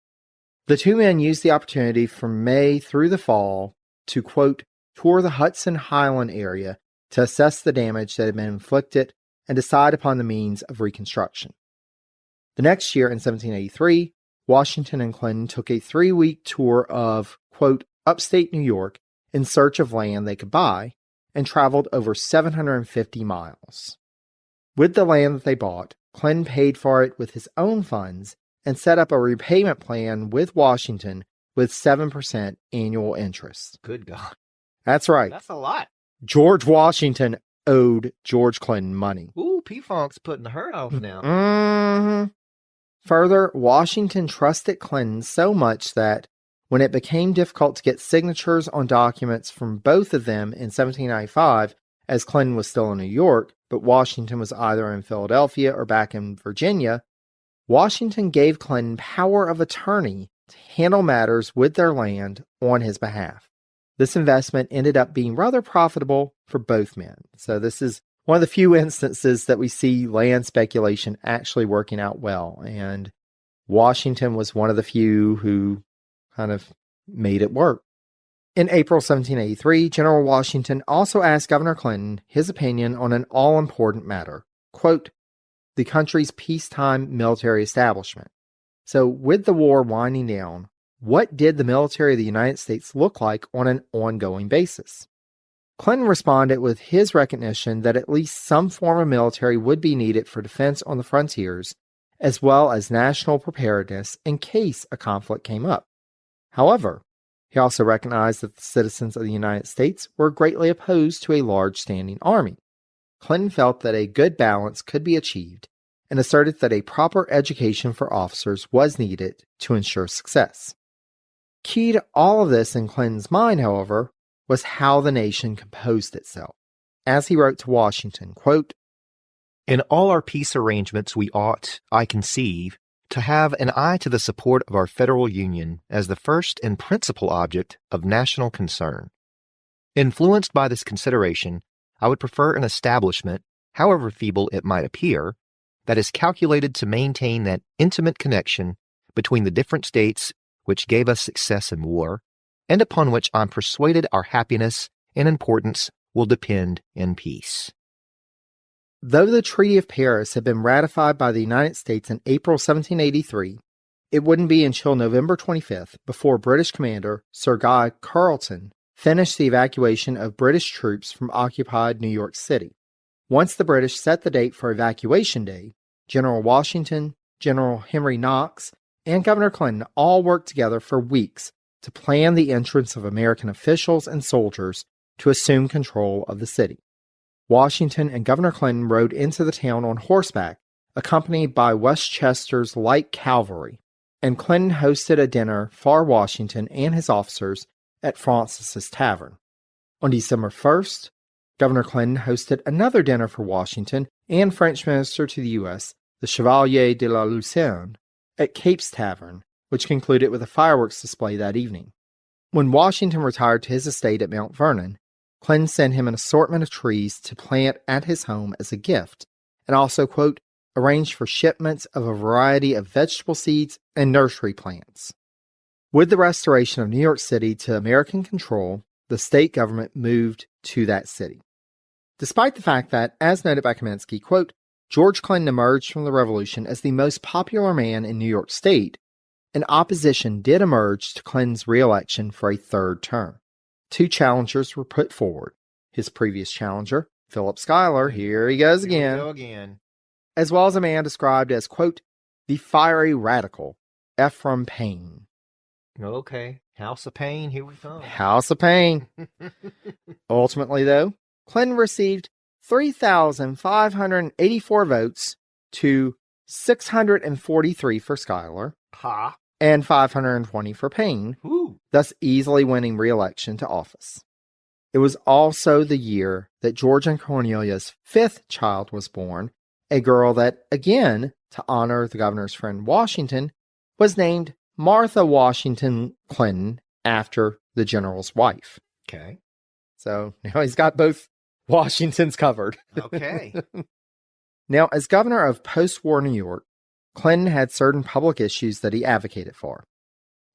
[SPEAKER 2] The two men used the opportunity from May through the fall to, quote, tour the Hudson Highland area to assess the damage that had been inflicted and decide upon the means of reconstruction. The next year, in 1783, Washington and Clinton took a 3-week tour of, quote, upstate New York in search of land they could buy, and traveled over 750 miles. With the land that they bought, Clinton paid for it with his own funds and set up a repayment plan with Washington with 7% annual interest.
[SPEAKER 3] Good God.
[SPEAKER 2] That's right.
[SPEAKER 3] That's a lot.
[SPEAKER 2] George Washington owed George Clinton money.
[SPEAKER 3] Ooh, P-Funk's putting the hurt off now.
[SPEAKER 2] Mm-hmm. Further, Washington trusted Clinton so much that when it became difficult to get signatures on documents from both of them in 1795, as Clinton was still in New York, but Washington was either in Philadelphia or back in Virginia, Washington gave Clinton power of attorney to handle matters with their land on his behalf. This investment ended up being rather profitable for both men. So this is one of the few instances that we see land speculation actually working out well. And Washington was one of the few who kind of made it work. In April 1783, General Washington also asked Governor Clinton his opinion on an all-important matter, quote, the country's peacetime military establishment. So with the war winding down, what did the military of the United States look like on an ongoing basis? Clinton responded with his recognition that at least some form of military would be needed for defense on the frontiers, as well as national preparedness in case a conflict came up. However, he also recognized that the citizens of the United States were greatly opposed to a large standing army. Clinton felt that a good balance could be achieved and asserted that a proper education for officers was needed to ensure success. Key to all of this in Clinton's mind, however, was how the nation composed itself. As he wrote to Washington, quote,
[SPEAKER 3] in all our peace arrangements we ought, I conceive, to have an eye to the support of our federal union as the first and principal object of national concern. Influenced by this consideration, I would prefer an establishment, however feeble it might appear, that is calculated to maintain that intimate connection between the different states which gave us success in war, and upon which I'm persuaded our happiness and importance will depend in peace.
[SPEAKER 2] Though the Treaty of Paris had been ratified by the United States in April 1783, it wouldn't be until November 25th before British commander Sir Guy Carleton finished the evacuation of British troops from occupied New York City. Once the British set the date for Evacuation Day, General Washington, General Henry Knox, and Governor Clinton all worked together for weeks to plan the entrance of American officials and soldiers to assume control of the city. Washington and Governor Clinton rode into the town on horseback, accompanied by Westchester's light cavalry, and Clinton hosted a dinner for Washington and his officers at Francis's Tavern. On December 1st, Governor Clinton hosted another dinner for Washington and French Minister to the U.S., the Chevalier de la Lucerne, at Cape's Tavern, which concluded with a fireworks display that evening. When Washington retired to his estate at Mount Vernon, Clinton sent him an assortment of trees to plant at his home as a gift, and also, quote, arranged for shipments of a variety of vegetable seeds and nursery plants. With the restoration of New York City to American control, the state government moved to that city. Despite the fact that, as noted by Kaminsky, quote, George Clinton emerged from the Revolution as the most popular man in New York State, an opposition did emerge to Clinton's re-election for a third term. Two challengers were put forward. His previous challenger, Philip Schuyler, here he goes again, as well as a man described as, quote, the fiery radical, Ephraim Payne.
[SPEAKER 3] Okay, House of Pain, here we come.
[SPEAKER 2] House of Pain. Ultimately, though, Clinton received 3,584 votes to 643 for Schuyler.
[SPEAKER 3] Ha!
[SPEAKER 2] And 520 for Payne, thus easily winning re-election to office. It was also the year that George and Cornelia's fifth child was born, a girl that, again, to honor the governor's friend Washington, was named Martha Washington Clinton after the general's wife.
[SPEAKER 3] Okay.
[SPEAKER 2] So now he's got both Washingtons covered.
[SPEAKER 3] Okay.
[SPEAKER 2] Now, as governor of post-war New York, Clinton had certain public issues that he advocated for.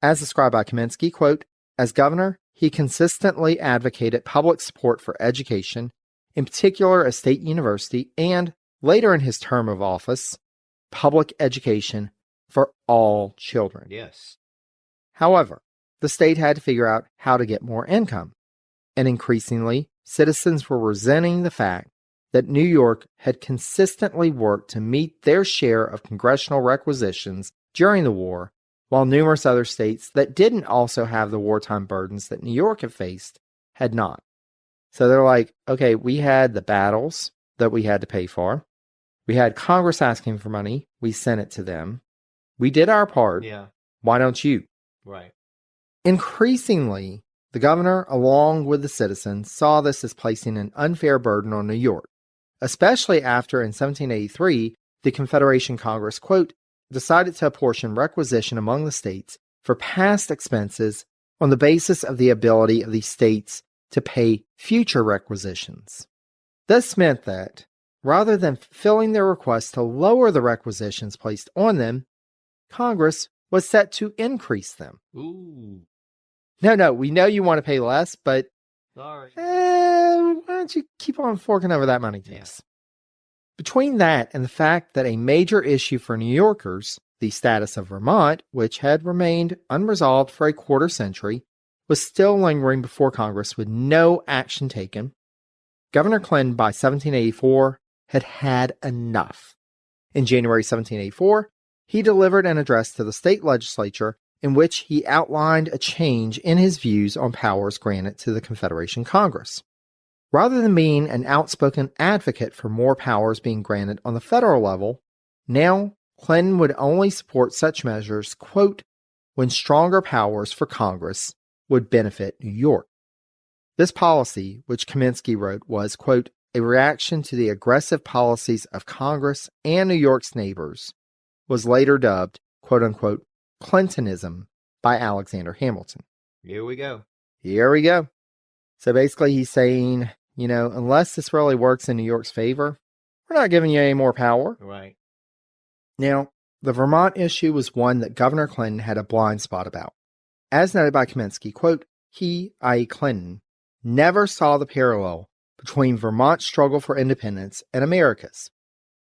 [SPEAKER 2] As described by Kaminsky, quote, as governor, he consistently advocated public support for education, in particular a state university, and, later in his term of office, public education for all children.
[SPEAKER 3] Yes.
[SPEAKER 2] However, the state had to figure out how to get more income, and increasingly, citizens were resenting the fact that New York had consistently worked to meet their share of congressional requisitions during the war, while numerous other states that didn't also have the wartime burdens that New York had faced had not. So they're like, okay, we had the battles that we had to pay for. We had Congress asking for money. We sent it to them. We did our part.
[SPEAKER 3] Yeah.
[SPEAKER 2] Why don't you?
[SPEAKER 3] Right.
[SPEAKER 2] Increasingly, the governor, along with the citizens, saw this as placing an unfair burden on New York, especially after, in 1783, the Confederation Congress, quote, decided to apportion requisition among the states for past expenses on the basis of the ability of these states to pay future requisitions. This meant that, rather than fulfilling their request to lower the requisitions placed on them, Congress was set to increase them.
[SPEAKER 3] Ooh.
[SPEAKER 2] no, we know you want to pay less, but
[SPEAKER 3] Sorry.
[SPEAKER 2] why don't you keep on forking over that money to us? Between that and the fact that a major issue for New Yorkers, the status of Vermont, which had remained unresolved for a quarter century, was still lingering before Congress with no action taken, Governor Clinton by 1784 had had enough. In January 1784, he delivered an address to the state legislature in which he outlined a change in his views on powers granted to the Confederation Congress. Rather than being an outspoken advocate for more powers being granted on the federal level, now Clinton would only support such measures, quote, when stronger powers for Congress would benefit New York. This policy, which Kaminsky wrote, was, quote, a reaction to the aggressive policies of Congress and New York's neighbors, was later dubbed, quote unquote, Clintonism by Alexander Hamilton.
[SPEAKER 3] Here we go.
[SPEAKER 2] Here we go. So basically he's saying, unless this really works in New York's favor, we're not giving you any more power.
[SPEAKER 3] Right.
[SPEAKER 2] Now, the Vermont issue was one that Governor Clinton had a blind spot about. As noted by Kaminsky, quote, he, i.e. Clinton, never saw the parallel between Vermont's struggle for independence and America's.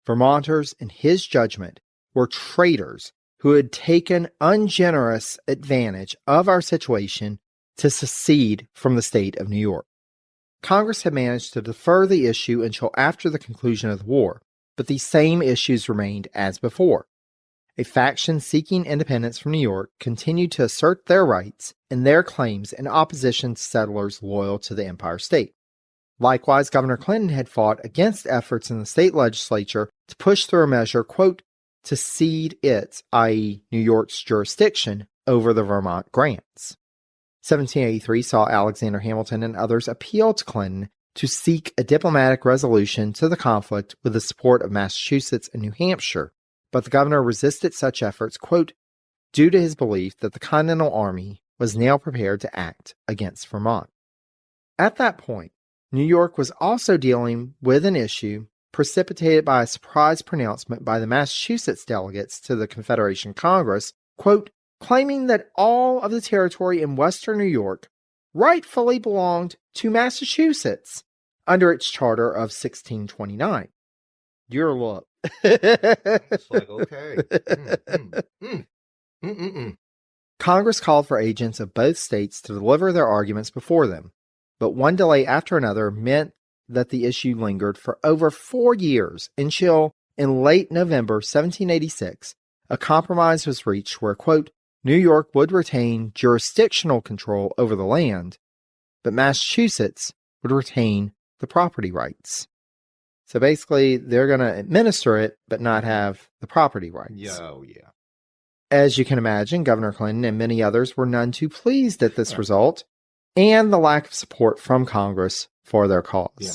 [SPEAKER 2] Vermonters, in his judgment, were traitors who had taken ungenerous advantage of our situation to secede from the state of New York. Congress had managed to defer the issue until after the conclusion of the war, but these same issues remained as before. A faction seeking independence from New York continued to assert their rights and their claims in opposition to settlers loyal to the Empire State. Likewise, Governor Clinton had fought against efforts in the state legislature to push through a measure, quote, to cede its, i.e. New York's jurisdiction over the Vermont grants. 1783 saw Alexander Hamilton and others appeal to Clinton to seek a diplomatic resolution to the conflict with the support of Massachusetts and New Hampshire, but the governor resisted such efforts, quote, due to his belief that the Continental Army was now prepared to act against Vermont. At that point, New York was also dealing with an issue precipitated by a surprise pronouncement by the Massachusetts delegates to the Confederation Congress, quote, claiming that all of the territory in western New York rightfully belonged to Massachusetts under its charter of 1629. Your look.
[SPEAKER 3] It's like, okay.
[SPEAKER 2] Congress called for agents of both states to deliver their arguments before them, but one delay after another meant that the issue lingered for over 4 years until, in late November 1786, a compromise was reached where, quote, New York would retain jurisdictional control over the land, but Massachusetts would retain the property rights. So basically, they're going to administer it, but not have the property rights.
[SPEAKER 3] Oh, yeah.
[SPEAKER 2] As you can imagine, Governor Clinton and many others were none too pleased at this result and the lack of support from Congress for their cause.
[SPEAKER 3] Yeah.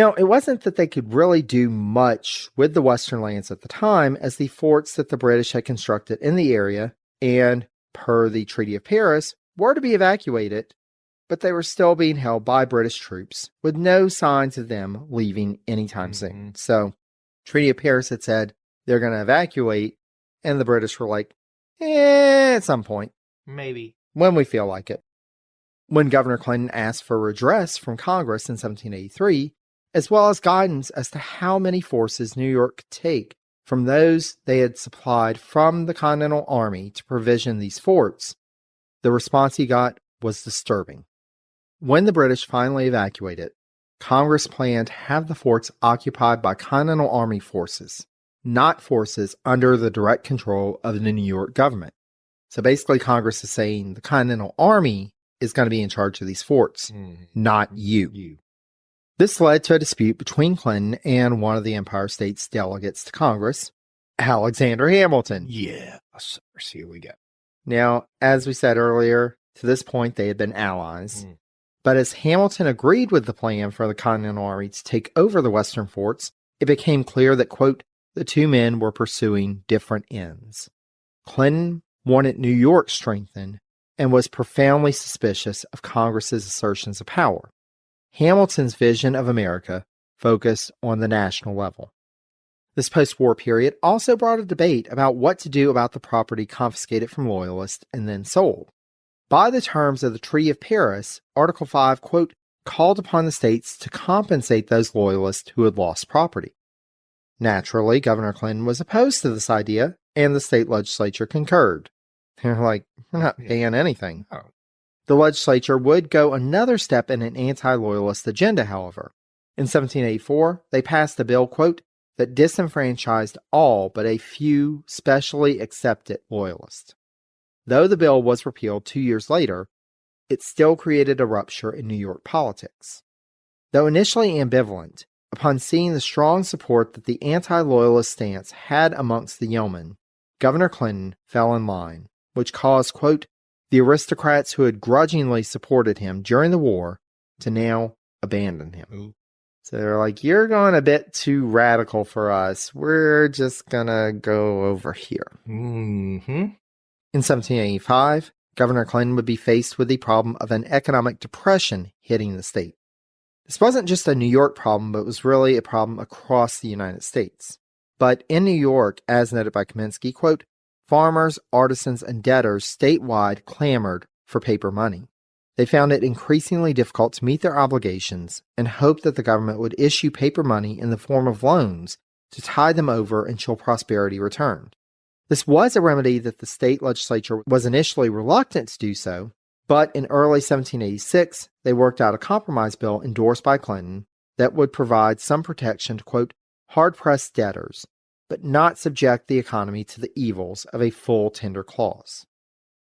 [SPEAKER 2] Now, it wasn't that they could really do much with the western lands at the time, as the forts that the British had constructed in the area and, per the Treaty of Paris, were to be evacuated, but they were still being held by British troops with no signs of them leaving anytime soon. So, Treaty of Paris had said they're going to evacuate, and the British were like, at some point.
[SPEAKER 3] Maybe.
[SPEAKER 2] When we feel like it. When Governor Clinton asked for redress from Congress in 1783, as well as guidance as to how many forces New York could take from those they had supplied from the Continental Army to provision these forts, the response he got was disturbing. When the British finally evacuated, Congress planned to have the forts occupied by Continental Army forces, not forces under the direct control of the New York government. So basically, Congress is saying the Continental Army is going to be in charge of these forts, not you. This led to a dispute between Clinton and one of the Empire State's delegates to Congress, Alexander Hamilton.
[SPEAKER 3] Yeah. Here we go.
[SPEAKER 2] Now, as we said earlier, to this point they had been allies. But as Hamilton agreed with the plan for the Continental Army to take over the western forts, it became clear that, quote, the two men were pursuing different ends. Clinton wanted New York strengthened and was profoundly suspicious of Congress's assertions of power. Hamilton's vision of America focused on the national level. This post-war period also brought a debate about what to do about the property confiscated from Loyalists and then sold. By the terms of the Treaty of Paris, Article 5, quote, called upon the states to compensate those loyalists who had lost property. Naturally, Governor Clinton was opposed to this idea, and the state legislature concurred. They're like, we're not paying anything.
[SPEAKER 3] Oh.
[SPEAKER 2] The legislature would go another step in an anti-loyalist agenda, however. In 1784, they passed a bill, quote, that disenfranchised all but a few specially accepted loyalists. Though the bill was repealed 2 years later, it still created a rupture in New York politics. Though initially ambivalent, upon seeing the strong support that the anti-loyalist stance had amongst the yeomen, Governor Clinton fell in line, which caused, quote, the aristocrats who had grudgingly supported him during the war to now abandon him.
[SPEAKER 3] Ooh.
[SPEAKER 2] So they're like, you're going a bit too radical for us. We're just going to go over here.
[SPEAKER 3] Mm-hmm.
[SPEAKER 2] In 1785, Governor Clinton would be faced with the problem of an economic depression hitting the state. This wasn't just a New York problem, but was really a problem across the United States. But in New York, as noted by Kaminsky, quote, farmers, artisans, and debtors statewide clamored for paper money. They found it increasingly difficult to meet their obligations and hoped that the government would issue paper money in the form of loans to tide them over until prosperity returned. This was a remedy that the state legislature was initially reluctant to do so, but in early 1786, they worked out a compromise bill endorsed by Clinton that would provide some protection to, quote, hard-pressed debtors, but not subject the economy to the evils of a full tender clause.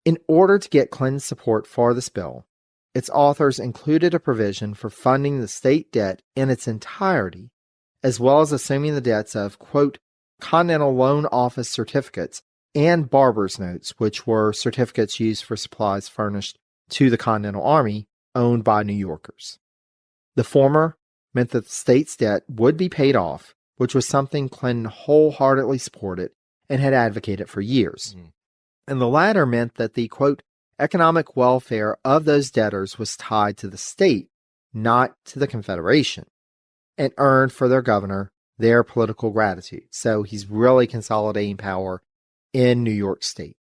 [SPEAKER 2] In order to get Clinton's support for this bill, its authors included a provision for funding the state debt in its entirety, as well as assuming the debts of, quote, Continental Loan Office certificates and barber's notes, which were certificates used for supplies furnished to the Continental Army, owned by New Yorkers. The former meant that the state's debt would be paid off, which was something Clinton wholeheartedly supported and had advocated for years. And the latter meant that the, quote, economic welfare of those debtors was tied to the state, not to the Confederation, and earned for their governor their political gratitude. So he's really consolidating power in New York State.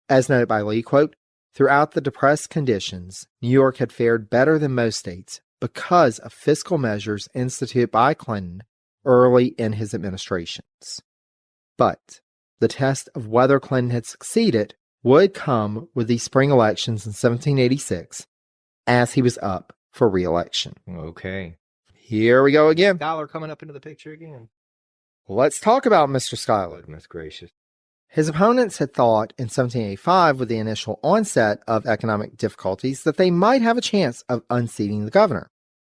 [SPEAKER 2] As noted by Lee, quote, throughout the depressed conditions, New York had fared better than most states because of fiscal measures instituted by Clinton early in his administrations. But the test of whether Clinton had succeeded would come with the spring elections in 1786 as he was up for re-election.
[SPEAKER 3] Okay.
[SPEAKER 2] Here we go again.
[SPEAKER 3] Schuyler coming up into the picture again.
[SPEAKER 2] Let's talk about Mr. Schuyler.
[SPEAKER 3] Goodness gracious.
[SPEAKER 2] His opponents had thought in 1785, with the initial onset of economic difficulties, that they might have a chance of unseating the governor.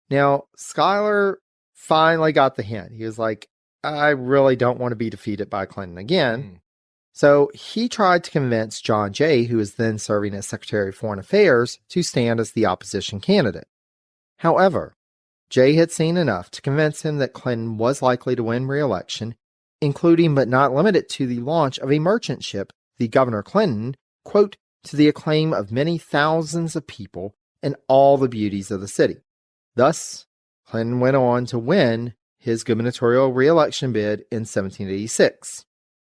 [SPEAKER 2] Now, Schuyler finally got the hint. He was like, I really don't want to be defeated by Clinton again. So he tried to convince John Jay, who was then serving as Secretary of Foreign Affairs, to stand as the opposition candidate. However, Jay had seen enough to convince him that Clinton was likely to win re-election, including but not limited to the launch of a merchant ship, the Governor Clinton, quote, to the acclaim of many thousands of people and all the beauties of the city. Thus, Clinton went on to win his gubernatorial re-election bid in 1786.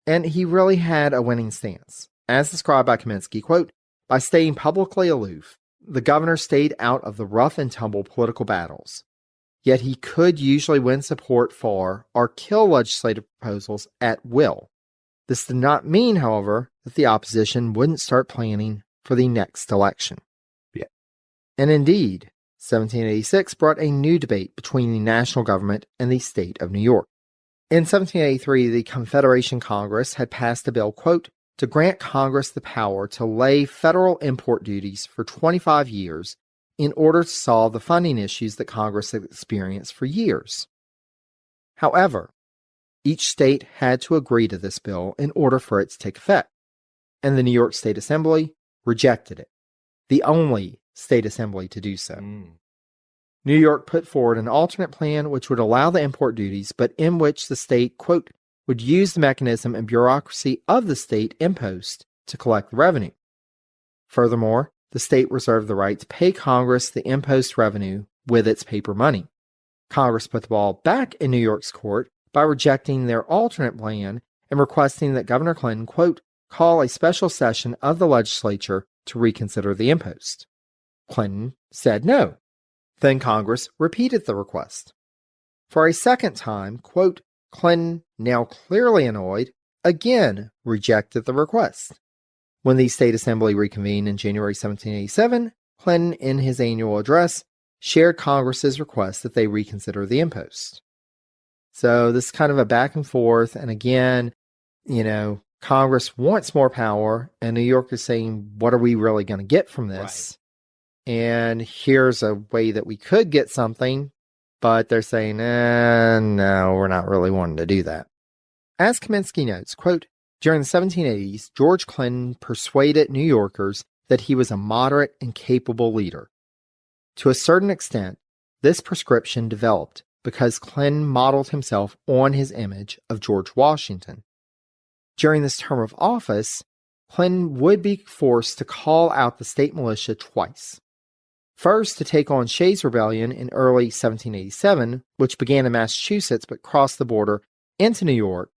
[SPEAKER 2] And he really had a winning stance. As described by Kaminsky, quote, by staying publicly aloof, the governor stayed out of the rough and tumble political battles. Yet he could usually win support for or kill legislative proposals at will. This did not mean, however, that the opposition wouldn't start planning for the next election.
[SPEAKER 3] Yeah.
[SPEAKER 2] And indeed, 1786 brought a new debate between the national government and the state of New York. In 1783, the Confederation Congress had passed a bill, quote, to grant Congress the power to lay federal import duties for 25 years in order to solve the funding issues that Congress had experienced for years. However, each state had to agree to this bill in order for it to take effect, and the New York State Assembly rejected it, the only state assembly to do so. New York put forward an alternate plan which would allow the import duties, but in which the state, quote, would use the mechanism and bureaucracy of the state impost to collect the revenue. Furthermore, the state reserved the right to pay Congress the impost revenue with its paper money. Congress put the ball back in New York's court by rejecting their alternate plan and requesting that Governor Clinton, quote, call a special session of the legislature to reconsider the impost. Clinton said no. Then Congress repeated the request. For a second time, quote, Clinton, now clearly annoyed, again rejected the request. When the State Assembly reconvened in January 1787, Clinton, in his annual address, shared Congress's request that they reconsider the impost. So this is kind of a back and forth, and again, Congress wants more power, and New York is saying, what are we really going to get from this? Right. And here's a way that we could get something, but they're saying, no, we're not really wanting to do that. As Kaminsky notes, quote, during the 1780s, George Clinton persuaded New Yorkers that he was a moderate and capable leader. To a certain extent, this prescription developed because Clinton modeled himself on his image of George Washington. During this term of office, Clinton would be forced to call out the state militia twice. First, to take on Shays' Rebellion in early 1787, which began in Massachusetts but crossed the border into New York.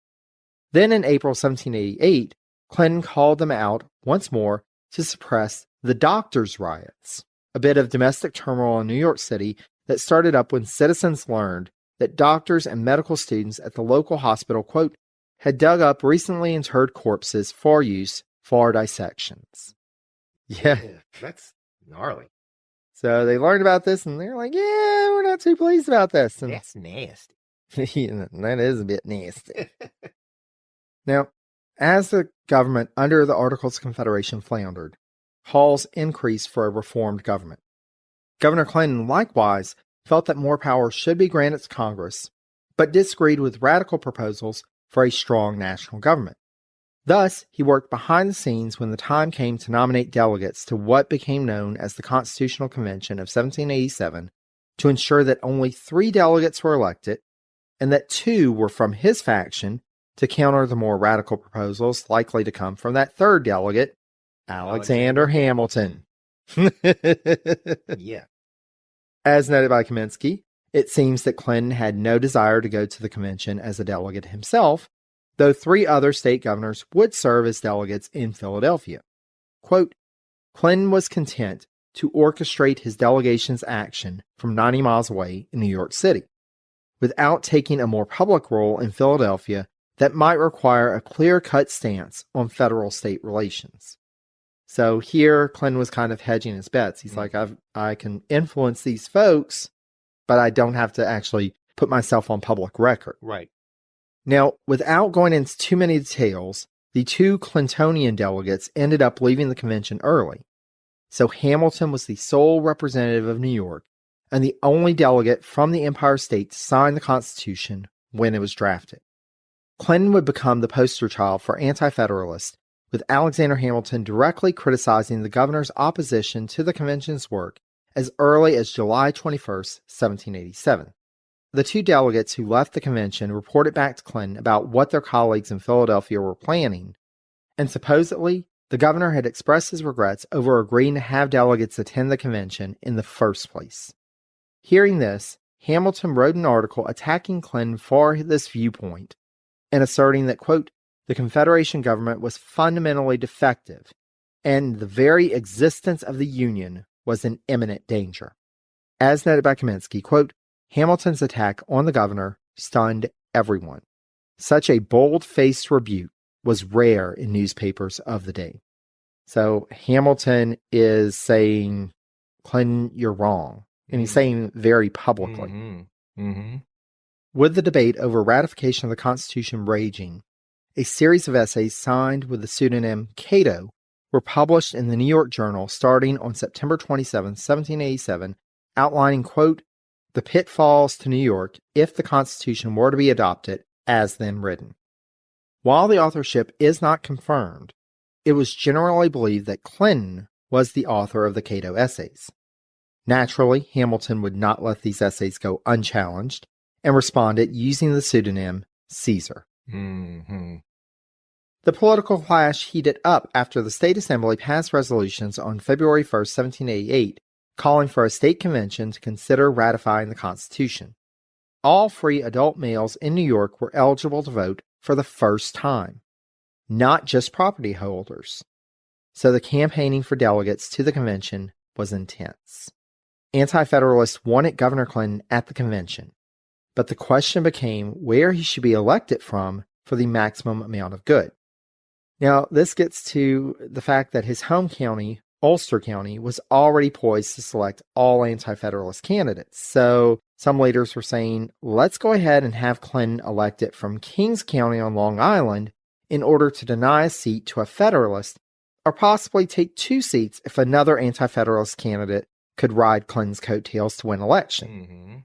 [SPEAKER 2] Then in April 1788, Clinton called them out once more to suppress the doctors' riots, a bit of domestic turmoil in New York City that started up when citizens learned that doctors and medical students at the local hospital, quote, had dug up recently interred corpses for use for dissections. Yeah,
[SPEAKER 3] that's gnarly.
[SPEAKER 2] So they learned about this and they're like, yeah, we're not too pleased about this. And
[SPEAKER 3] that's nasty.
[SPEAKER 2] That is a bit nasty. Now, as the government under the Articles of Confederation floundered, calls increased for a reformed government. Governor Clinton likewise felt that more power should be granted to Congress, but disagreed with radical proposals for a strong national government. Thus, he worked behind the scenes when the time came to nominate delegates to what became known as the Constitutional Convention of 1787 to ensure that only 3 delegates were elected and that 2 were from his faction to counter the more radical proposals likely to come from that 3rd delegate, Alexander Hamilton.
[SPEAKER 3] Yeah.
[SPEAKER 2] As noted by Kaminsky, it seems that Clinton had no desire to go to the convention as a delegate himself, though 3 other state governors would serve as delegates in Philadelphia. Quote, Clinton was content to orchestrate his delegation's action from 90 miles away in New York City, without taking a more public role in Philadelphia that might require a clear-cut stance on federal-state relations. So here, Clinton was kind of hedging his bets. He's like, I can influence these folks, but I don't have to actually put myself on public record.
[SPEAKER 3] Right.
[SPEAKER 2] Now, without going into too many details, the 2 Clintonian delegates ended up leaving the convention early. So Hamilton was the sole representative of New York and the only delegate from the Empire State to sign the Constitution when it was drafted. Clinton would become the poster child for anti-federalists, with Alexander Hamilton directly criticizing the governor's opposition to the convention's work as early as July 21st, 1787. The 2 delegates who left the convention reported back to Clinton about what their colleagues in Philadelphia were planning, and supposedly the governor had expressed his regrets over agreeing to have delegates attend the convention in the first place. Hearing this, Hamilton wrote an article attacking Clinton for this viewpoint and asserting that, quote, the Confederation government was fundamentally defective, and the very existence of the Union was in imminent danger. As noted by Kaminsky, quote, Hamilton's attack on the governor stunned everyone. Such a bold-faced rebuke was rare in newspapers of the day. So Hamilton is saying, Clinton, you're wrong. And he's saying very publicly.
[SPEAKER 3] Mm-hmm. Mm-hmm.
[SPEAKER 2] With the debate over ratification of the Constitution raging, a series of essays signed with the pseudonym Cato were published in the New York Journal starting on September 27, 1787, outlining, quote, the pitfalls to New York if the Constitution were to be adopted as then written. While the authorship is not confirmed, it was generally believed that Clinton was the author of the Cato essays. Naturally, Hamilton would not let these essays go unchallenged and responded using the pseudonym Caesar.
[SPEAKER 3] Mm-hmm.
[SPEAKER 2] The political clash heated up after the State Assembly passed resolutions on February 1, 1788, calling for a state convention to consider ratifying the Constitution. All free adult males in New York were eligible to vote for the first time, not just property holders. so the campaigning for delegates to the convention was intense. Anti-Federalists wanted Governor Clinton at the convention, but the question became where he should be elected from for the maximum amount of good. Now, this gets to the fact that his home county, Ulster County, was already poised to select all anti-Federalist candidates. So some leaders were saying, let's go ahead and have Clinton elected from Kings County on Long Island in order to deny a seat to a Federalist, or possibly take 2 seats if another anti-Federalist candidate could ride Clinton's coattails to win election.
[SPEAKER 3] Mm-hmm.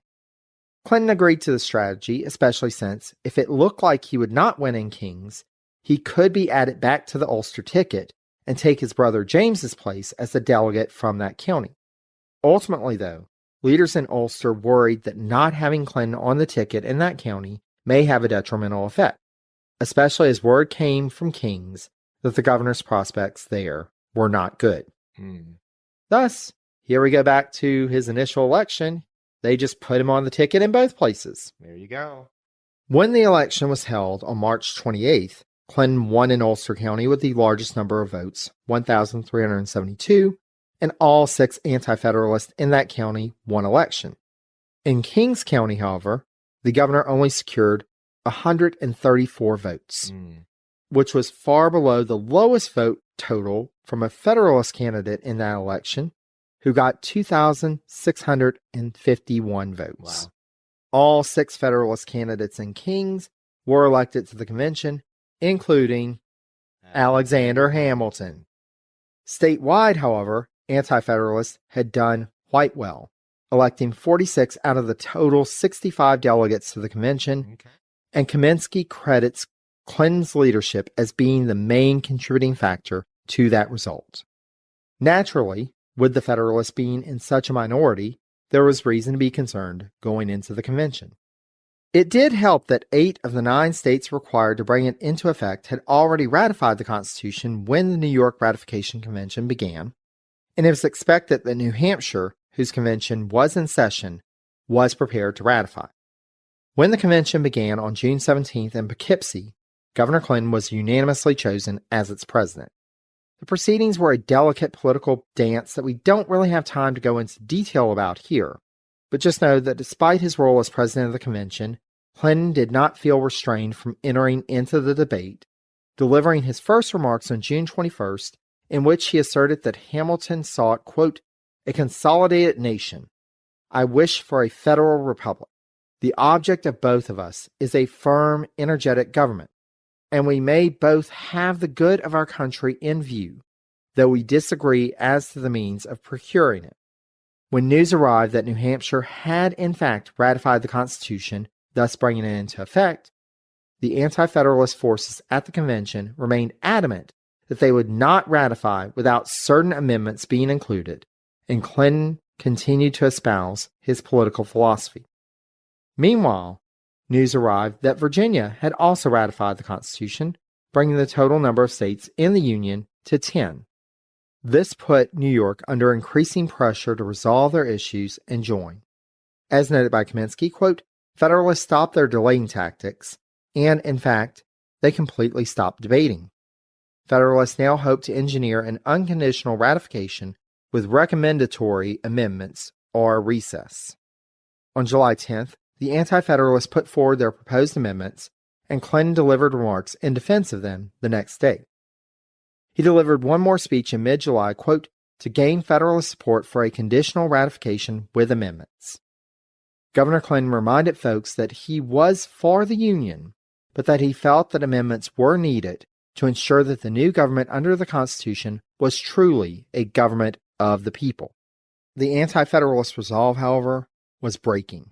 [SPEAKER 2] Clinton agreed to the strategy, especially since if it looked like he would not win in Kings, he could be added back to the Ulster ticket and take his brother James's place as the delegate from that county. Ultimately, though, leaders in Ulster worried that not having Clinton on the ticket in that county may have a detrimental effect, especially as word came from Kings that the governor's prospects there were not good. Thus, here we go back to his initial election. They just put him on the ticket in both places.
[SPEAKER 3] There you go.
[SPEAKER 2] When the election was held on March 28th, Clinton won in Ulster County with the largest number of votes, 1,372, and all 6 anti-Federalists in that county won election. In Kings County, however, the governor only secured 134 votes, which was far below the lowest vote total from a Federalist candidate in that election, who got 2,651 votes.
[SPEAKER 3] Wow.
[SPEAKER 2] All 6 Federalist candidates in Kings were elected to the convention, including Alexander Hamilton. Statewide, however, anti-Federalists had done quite well, electing 46 out of the total 65 delegates to the convention, and Kaminsky credits Clinton's leadership as being the main contributing factor to that result. Naturally, with the Federalists being in such a minority, there was reason to be concerned going into the convention. It did help that 8 of the 9 states required to bring it into effect had already ratified the Constitution when the New York Ratification Convention began, and it was expected that New Hampshire, whose convention was in session, was prepared to ratify. When the convention began on June 17th in Poughkeepsie, Governor Clinton was unanimously chosen as its president. The proceedings were a delicate political dance that we don't really have time to go into detail about here, but just know that despite his role as president of the convention, Clinton did not feel restrained from entering into the debate, delivering his first remarks on June 21st, in which he asserted that Hamilton sought, quote, a consolidated nation. I wish for a federal republic. The object of both of us is a firm, energetic government, and we may both have the good of our country in view, though we disagree as to the means of procuring it. When news arrived that New Hampshire had in fact ratified the Constitution, thus bringing it into effect, the anti-Federalist forces at the convention remained adamant that they would not ratify without certain amendments being included, and Clinton continued to espouse his political philosophy. Meanwhile, news arrived that Virginia had also ratified the Constitution, bringing the total number of states in the Union to 10. This put New York under increasing pressure to resolve their issues and join. As noted by Kaminsky, quote, Federalists stopped their delaying tactics, and, in fact, they completely stopped debating. Federalists now hope to engineer an unconditional ratification with recommendatory amendments or recess. On July 10th, the Anti-Federalists put forward their proposed amendments, and Clinton delivered remarks in defense of them the next day. He delivered one more speech in mid-July, quote, to gain Federalist support for a conditional ratification with amendments. Governor Clinton reminded folks that he was for the Union, but that he felt that amendments were needed to ensure that the new government under the Constitution was truly a government of the people. The anti-Federalist resolve, however, was breaking.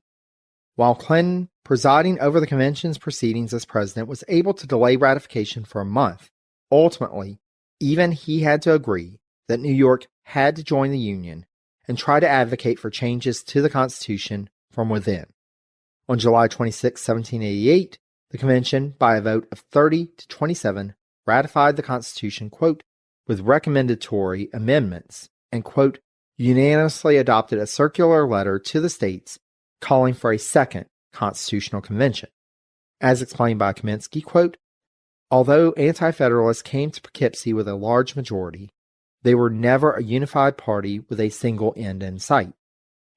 [SPEAKER 2] While Clinton, presiding over the convention's proceedings as president, was able to delay ratification for a month, ultimately, even he had to agree that New York had to join the Union and try to advocate for changes to the Constitution from within. On July 26, 1788, the convention, by a vote of 30 to 27, ratified the Constitution, quote, with recommendatory amendments, and, quote, unanimously adopted a circular letter to the states calling for a second constitutional convention. As explained by Kaminsky, quote, although anti-Federalists came to Poughkeepsie with a large majority, they were never a unified party with a single end in sight.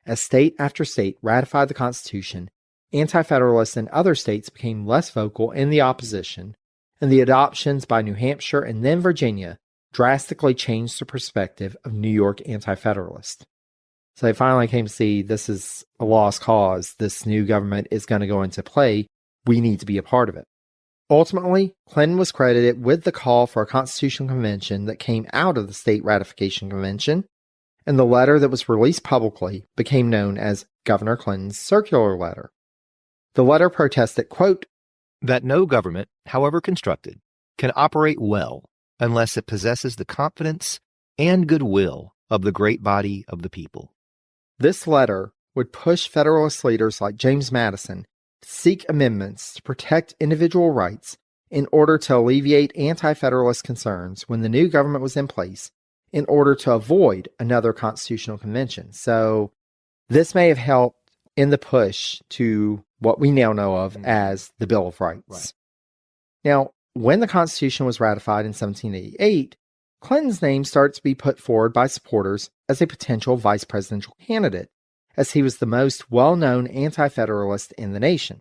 [SPEAKER 2] As state after state ratified the Constitution, Anti-Federalists in other states became less vocal in the opposition, and the adoptions by New Hampshire and then Virginia drastically changed the perspective of New York Anti-Federalists. So they finally came to see this is a lost cause. This new government is going to go into play. We need to be a part of it. Ultimately, Clinton was credited with the call for a constitutional convention that came out of the state ratification convention, and the letter that was released publicly became known as Governor Clinton's circular letter. The letter protested, quote,
[SPEAKER 3] that no government, however constructed, can operate well unless it possesses the confidence and goodwill of the great body of the people.
[SPEAKER 2] This letter would push Federalist leaders like James Madison to seek amendments to protect individual rights in order to alleviate anti-Federalist concerns when the new government was in place, in order to avoid another constitutional convention. So this may have helped in the push to what we now know of as the Bill of Rights.
[SPEAKER 3] Right.
[SPEAKER 2] Now, when the Constitution was ratified in 1788, Clinton's name started to be put forward by supporters as a potential vice presidential candidate, as he was the most well-known anti-Federalist in the nation.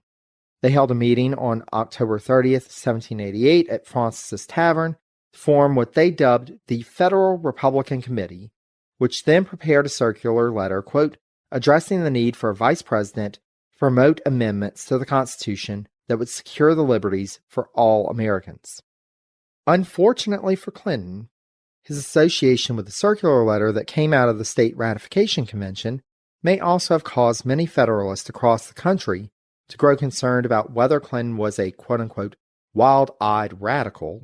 [SPEAKER 2] They held a meeting on October 30th, 1788 at Francis's Tavern to form what they dubbed the Federal Republican Committee, which then prepared a circular letter, quote, addressing the need for a vice president to promote amendments to the Constitution that would secure the liberties for all Americans. Unfortunately for Clinton, his association with the circular letter that came out of the state ratification convention may also have caused many Federalists across the country to grow concerned about whether Clinton was a quote-unquote wild-eyed radical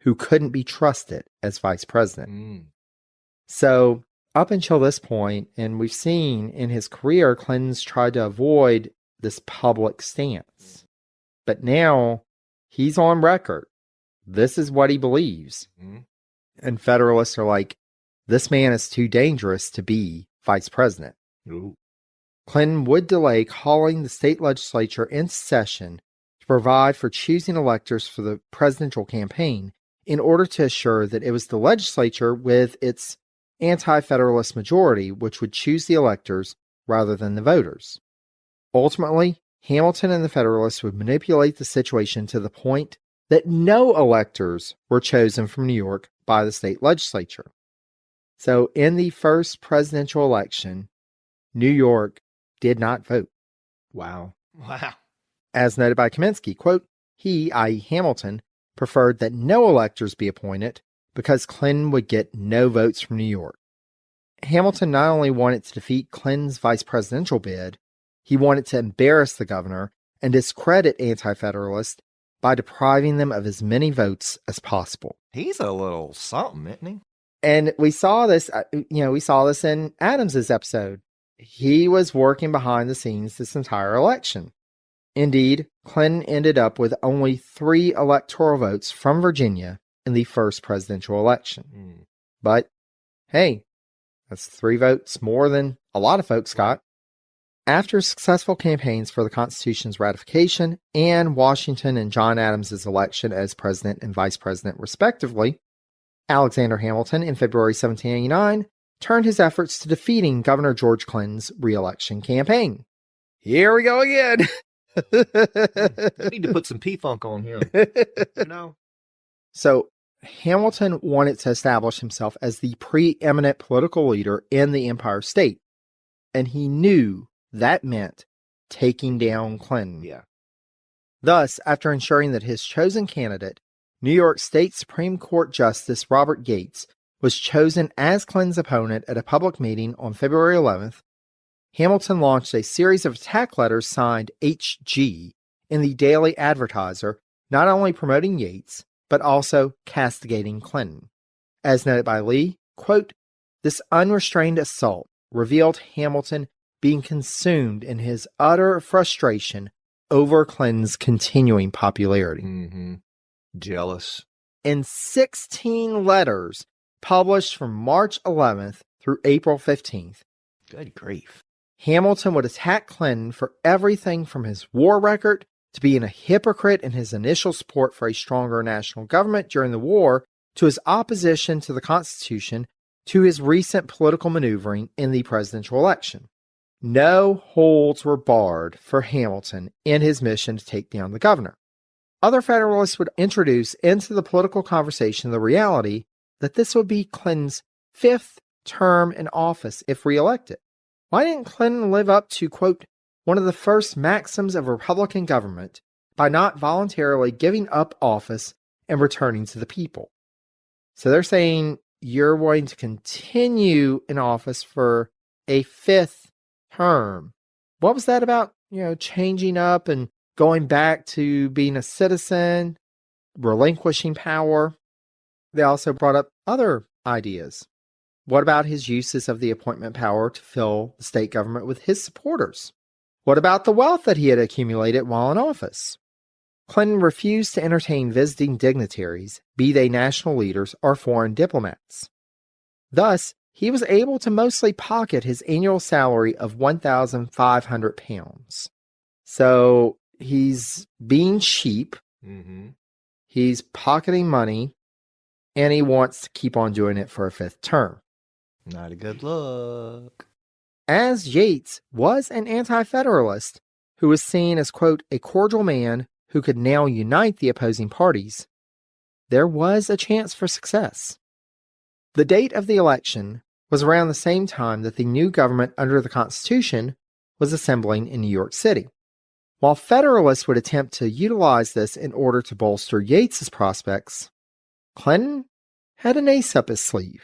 [SPEAKER 2] who couldn't be trusted as vice president. So, up until this point, and we've seen in his career, Clinton's tried to avoid this public stance. But now, he's on record. This is what he believes. And Federalists are like, this man is too dangerous to be vice president.
[SPEAKER 3] Ooh.
[SPEAKER 2] Clinton would delay calling the state legislature into session to provide for choosing electors for the presidential campaign in order to assure that it was the legislature with its anti-Federalist majority which would choose the electors rather than the voters. Ultimately, Hamilton and the Federalists would manipulate the situation to the point that no electors were chosen from New York by the state legislature. So in the first presidential election, New York did not vote.
[SPEAKER 3] Wow.
[SPEAKER 2] As noted by Kaminsky, quote, he, i.e. Hamilton, preferred that no electors be appointed because Clinton would get no votes from New York. Hamilton not only wanted to defeat Clinton's vice presidential bid, he wanted to embarrass the governor and discredit anti-Federalists by depriving them of as many votes as possible.
[SPEAKER 3] He's a little something, isn't he?
[SPEAKER 2] And we saw this, in Adams's episode. He was working behind the scenes this entire election. Indeed, Clinton ended up with only 3 electoral votes from Virginia in the first presidential election. But, hey, that's 3 votes more than a lot of folks got. After successful campaigns for the Constitution's ratification and Washington and John Adams's election as president and vice president respectively, Alexander Hamilton in February 1789 turned his efforts to defeating Governor George Clinton's re-election campaign. Here we go again.
[SPEAKER 3] I need to put some P-Funk on here.
[SPEAKER 2] So Hamilton wanted to establish himself as the preeminent political leader in the Empire State, and he knew that meant taking down Clinton.
[SPEAKER 3] Yeah.
[SPEAKER 2] Thus, after ensuring that his chosen candidate, New York State Supreme Court Justice Robert Gates, was chosen as Clinton's opponent at a public meeting on February 11th, Hamilton launched a series of attack letters signed H.G. in the Daily Advertiser, not only promoting Yates, but also castigating Clinton. As noted by Lee, quote, this unrestrained assault revealed Hamilton being consumed in his utter frustration over Clinton's continuing popularity.
[SPEAKER 3] Jealous.
[SPEAKER 2] In 16 letters published from March 11th through April 15th,
[SPEAKER 3] Good grief.
[SPEAKER 2] Hamilton would attack Clinton for everything from his war record to being a hypocrite in his initial support for a stronger national government during the war to his opposition to the Constitution to his recent political maneuvering in the presidential election. No holds were barred for Hamilton in his mission to take down the governor. Other Federalists would introduce into the political conversation the reality that this would be Clinton's 5th term in office if reelected. Why didn't Clinton live up to, quote, one of the first maxims of Republican government by not voluntarily giving up office and returning to the people? So they're saying you're going to continue in office for a 5th term. What was that about, changing up and going back to being a citizen, relinquishing power? They also brought up other ideas. What about his uses of the appointment power to fill the state government with his supporters? What about the wealth that he had accumulated while in office? Clinton refused to entertain visiting dignitaries, be they national leaders or foreign diplomats. Thus, he was able to mostly pocket his annual salary of £1,500. So he's being cheap, he's pocketing money, and he wants to keep on doing it for a 5th term.
[SPEAKER 3] Not a good look.
[SPEAKER 2] As Yates was an anti-federalist who was seen as, quote, a cordial man who could now unite the opposing parties, there was a chance for success. The date of the election was around the same time that the new government under the Constitution was assembling in New York City. While Federalists would attempt to utilize this in order to bolster Yates's prospects, Clinton had an ace up his sleeve.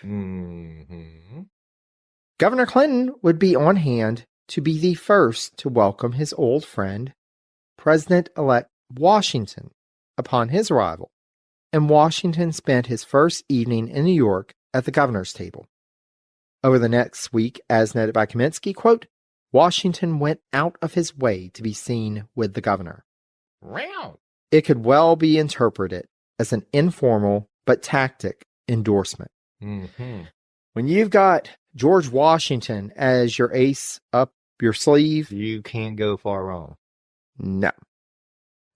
[SPEAKER 2] Governor Clinton would be on hand to be the first to welcome his old friend, President-elect Washington, upon his arrival, and Washington spent his first evening in New York at the governor's table. Over the next week, as noted by Kaminsky, quote, Washington went out of his way to be seen with the governor.
[SPEAKER 3] Wow.
[SPEAKER 2] It could well be interpreted as an informal but tactic endorsement. When you've got George Washington as your ace up your sleeve,
[SPEAKER 3] You can't go far wrong.
[SPEAKER 2] no.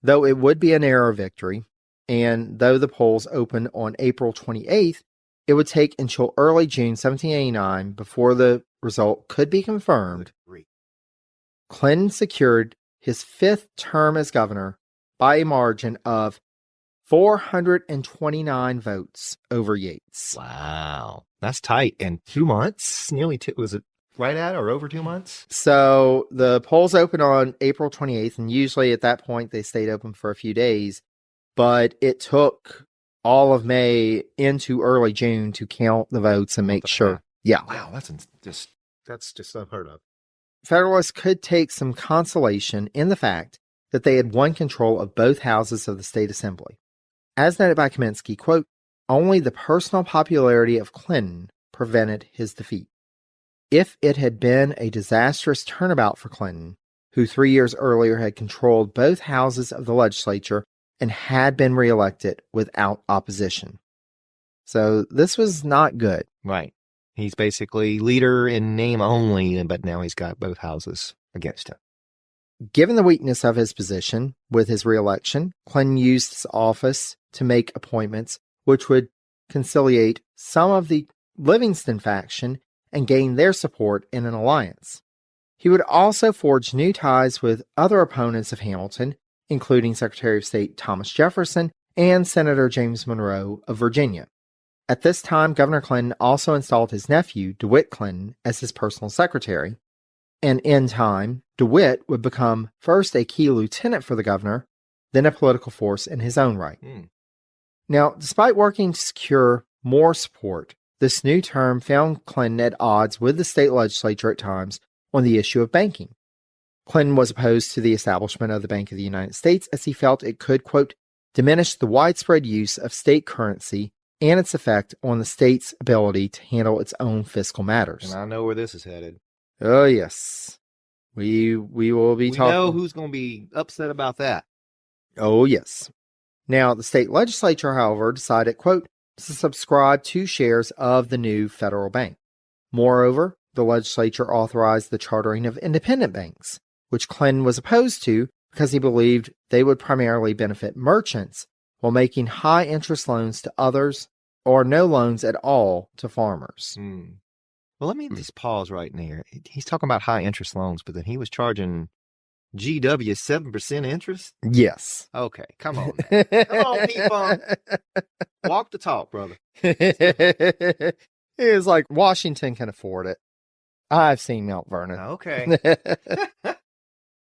[SPEAKER 2] Though it would be a narrow victory, and though the polls opened on April 28th, it would take until early June 1789 before the result could be confirmed. Clinton secured his 5th term as governor by a margin of 429 votes over Yates.
[SPEAKER 3] Wow. That's tight. And 2 months? Nearly 2. Was it right at or over 2 months?
[SPEAKER 2] So the polls opened on April 28th, and usually at that point they stayed open for a few days, but it took all of May into early June to count the votes and make sure. Yeah.
[SPEAKER 3] Wow, that's just unheard of.
[SPEAKER 2] Federalists could take some consolation in the fact that they had won control of both houses of the state assembly. As noted by Kaminsky, quote, only the personal popularity of Clinton prevented his defeat. If it had been a disastrous turnabout for Clinton, who 3 years earlier had controlled both houses of the legislature and had been reelected without opposition. So this was not good.
[SPEAKER 3] Right. He's basically leader in name only, but now he's got both houses against him.
[SPEAKER 2] Given the weakness of his position with his reelection, Clinton used his office to make appointments which would conciliate some of the Livingston faction and gain their support in an alliance. He would also forge new ties with other opponents of Hamilton, including Secretary of State Thomas Jefferson and Senator James Monroe of Virginia. At this time, Governor Clinton also installed his nephew, DeWitt Clinton, as his personal secretary, and in time, DeWitt would become first a key lieutenant for the governor, then a political force in his own right. Now, despite working to secure more support, this new term found Clinton at odds with the state legislature at times on the issue of banking. Clinton was opposed to the establishment of the Bank of the United States as he felt it could, quote, diminish the widespread use of state currency and its effect on the state's ability to handle its own fiscal matters.
[SPEAKER 3] And I know where this is headed.
[SPEAKER 2] Oh, yes. We will be talking.
[SPEAKER 3] We know who's going to be upset about that.
[SPEAKER 2] Oh, yes. Now, the state legislature, however, decided, quote, to subscribe to shares of the new federal bank. Moreover, the legislature authorized the chartering of independent banks, which Clinton was opposed to because he believed they would primarily benefit merchants while making high-interest loans to others or no loans at all to farmers.
[SPEAKER 3] Well, let me just pause right there. He's talking about high interest loans, but then he was charging GW 7% interest?
[SPEAKER 2] Yes.
[SPEAKER 3] Okay, come on. Come on, P-Funk. Walk the talk, brother.
[SPEAKER 2] It is like Washington can afford it. I've seen Mount Vernon.
[SPEAKER 3] Okay.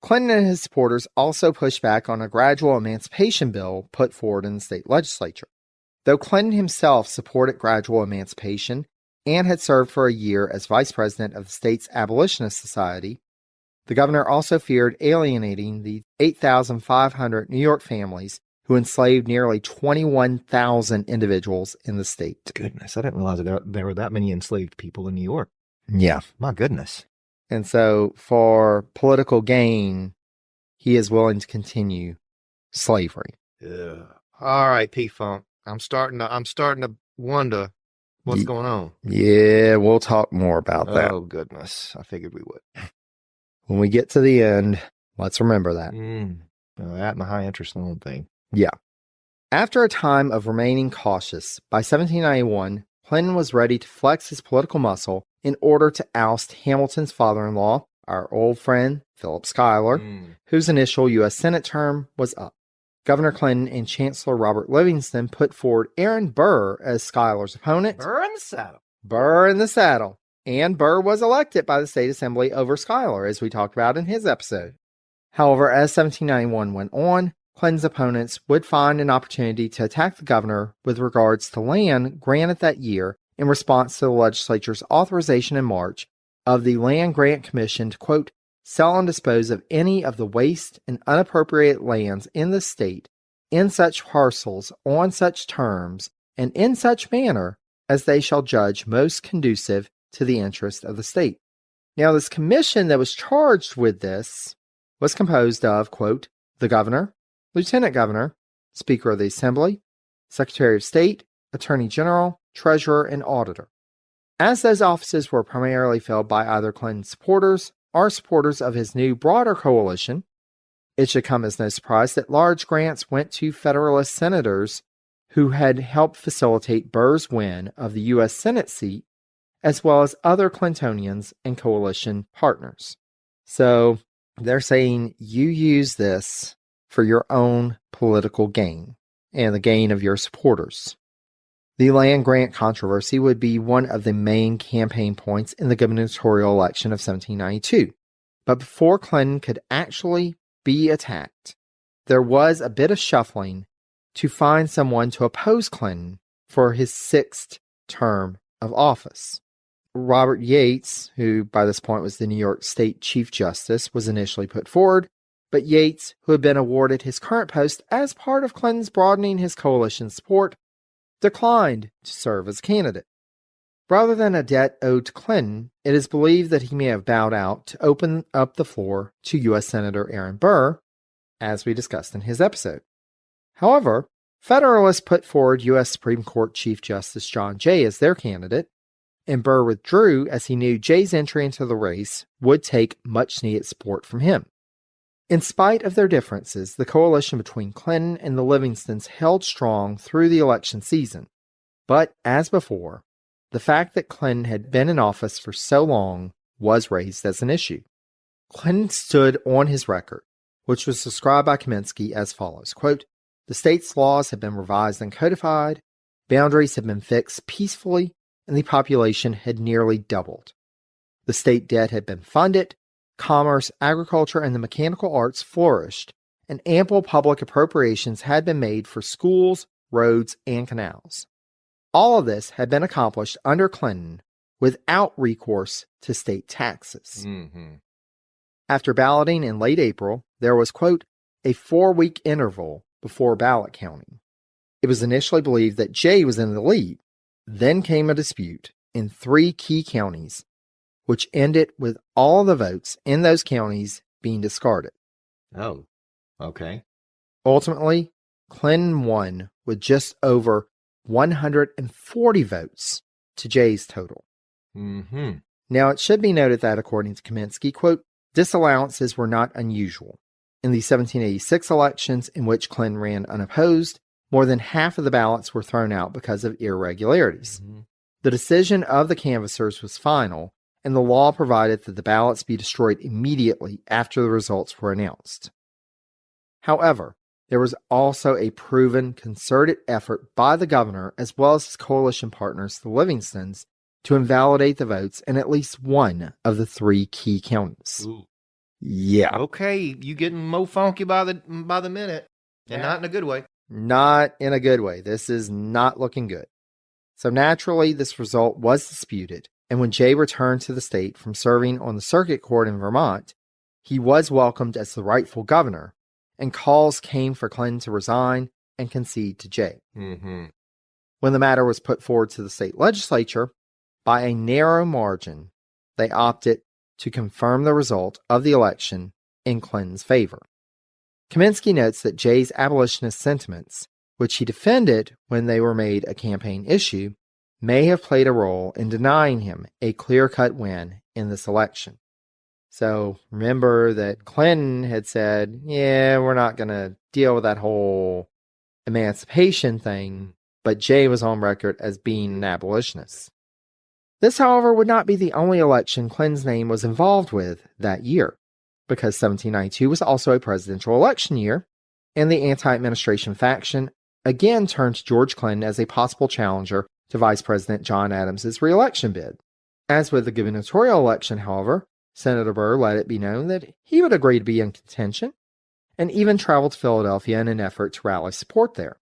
[SPEAKER 2] Clinton and his supporters also pushed back on a gradual emancipation bill put forward in the state legislature. Though Clinton himself supported gradual emancipation and had served for a year as vice president of the state's abolitionist society, the governor also feared alienating the 8,500 New York families who enslaved nearly 21,000 individuals in the state.
[SPEAKER 3] Goodness, I didn't realize there were that many enslaved people in New York.
[SPEAKER 2] Yeah.
[SPEAKER 3] My goodness.
[SPEAKER 2] And so for political gain, he is willing to continue slavery.
[SPEAKER 3] Yeah. All right, P-Funk. I'm starting to wonder what's going on.
[SPEAKER 2] Yeah, we'll talk more about that.
[SPEAKER 3] Oh, goodness. I figured we would.
[SPEAKER 2] When we get to the end, let's remember that.
[SPEAKER 3] Well, that and the high interest loan thing.
[SPEAKER 2] Yeah. After a time of remaining cautious, by 1791, Clinton was ready to flex his political muscle in order to oust Hamilton's father-in-law, our old friend Philip Schuyler, whose initial U.S. Senate term was up. Governor Clinton and Chancellor Robert Livingston put forward Aaron Burr as Schuyler's opponent.
[SPEAKER 3] Burr in the saddle.
[SPEAKER 2] Burr in the saddle. And Burr was elected by the state assembly over Schuyler, as we talked about in his episode. However, as 1791 went on, Clinton's opponents would find an opportunity to attack the governor with regards to land granted that year in response to the legislature's authorization in March of the Land Grant Commission to, quote, sell and dispose of any of the waste and unappropriated lands in the state in such parcels on such terms and in such manner as they shall judge most conducive to the interest of the state. Now, this commission that was charged with this was composed of, quote, the governor, lieutenant governor, speaker of the assembly, secretary of state, attorney general, treasurer, and auditor. As those offices were primarily filled by either Clinton's supporters or supporters of his new broader coalition, it should come as no surprise that large grants went to Federalist senators who had helped facilitate Burr's win of the U.S. Senate seat, as well as other Clintonians and coalition partners. So they're saying you use this for your own political gain and the gain of your supporters. The land grant controversy would be one of the main campaign points in the gubernatorial election of 1792. But before Clinton could actually be attacked, there was a bit of shuffling to find someone to oppose Clinton for his sixth term of office. Robert Yates, who by this point was the New York State Chief Justice, was initially put forward, but Yates, who had been awarded his current post as part of Clinton's broadening his coalition support, declined to serve as candidate. Rather than a debt owed to Clinton, it is believed that he may have bowed out to open up the floor to U.S. Senator Aaron Burr, as we discussed in his episode. However, Federalists put forward U.S. Supreme Court Chief Justice John Jay as their candidate, and Burr withdrew as he knew Jay's entry into the race would take much-needed support from him. In spite of their differences, the coalition between Clinton and the Livingstons held strong through the election season. But, as before, the fact that Clinton had been in office for so long was raised as an issue. Clinton stood on his record, which was described by Kaminsky as follows, quote, the state's laws have been revised and codified, boundaries have been fixed peacefully, and the population had nearly doubled. The state debt had been funded, commerce, agriculture, and the mechanical arts flourished, and ample public appropriations had been made for schools, roads, and canals. All of this had been accomplished under Clinton without recourse to state taxes. After balloting in late April, there was, quote, a 4-week interval before ballot counting. It was initially believed that Jay was in the lead. Then came a dispute in 3 key counties, which ended with all the votes in those counties being discarded.
[SPEAKER 3] Oh, okay.
[SPEAKER 2] Ultimately, Clinton won with just over 140 votes to Jay's total. Now, it should be noted that, according to Kaminsky, quote, disallowances were not unusual. In the 1786 elections, in which Clinton ran unopposed, more than half of the ballots were thrown out because of irregularities. The decision of the canvassers was final, and the law provided that the ballots be destroyed immediately after the results were announced. However, there was also a proven concerted effort by the governor as well as his coalition partners, the Livingstons, to invalidate the votes in at least one of the 3 key counties.
[SPEAKER 3] Ooh.
[SPEAKER 2] Yeah.
[SPEAKER 3] Okay, you getting more funky by the minute, and not in a good way.
[SPEAKER 2] Not in a good way. This is not looking good. So naturally, this result was disputed, and when Jay returned to the state from serving on the circuit court in Vermont, he was welcomed as the rightful governor, and calls came for Clinton to resign and concede to Jay. When the matter was put forward to the state legislature, by a narrow margin, they opted to confirm the result of the election in Clinton's favor. Kaminsky notes that Jay's abolitionist sentiments, which he defended when they were made a campaign issue, may have played a role in denying him a clear-cut win in this election. So remember that Clinton had said, yeah, we're not going to deal with that whole emancipation thing, but Jay was on record as being an abolitionist. This, however, would not be the only election Clinton's name was involved with that year, because 1792 was also a presidential election year, and the anti-administration faction again turned to George Clinton as a possible challenger to Vice President John Adams' re-election bid. As with the gubernatorial election, however, Senator Burr let it be known that he would agree to be in contention, and even traveled to Philadelphia in an effort to rally support there.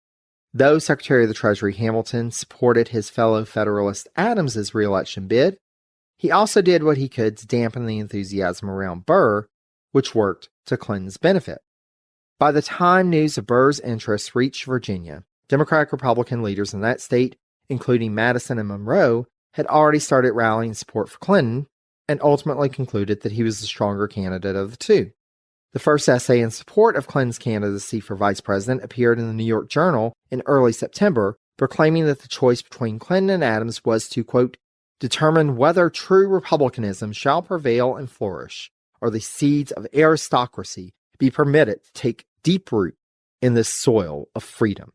[SPEAKER 2] Though Secretary of the Treasury Hamilton supported his fellow Federalist Adams's re-election bid, he also did what he could to dampen the enthusiasm around Burr, which worked to Clinton's benefit. By the time news of Burr's interests reached Virginia, Democratic-Republican leaders in that state, including Madison and Monroe, had already started rallying support for Clinton, and ultimately concluded that he was the stronger candidate of the two. The first essay in support of Clinton's candidacy for vice president appeared in the New York Journal in early September, proclaiming that the choice between Clinton and Adams was to, quote, determine whether true republicanism shall prevail and flourish, or the seeds of aristocracy be permitted to take deep root in this soil of freedom.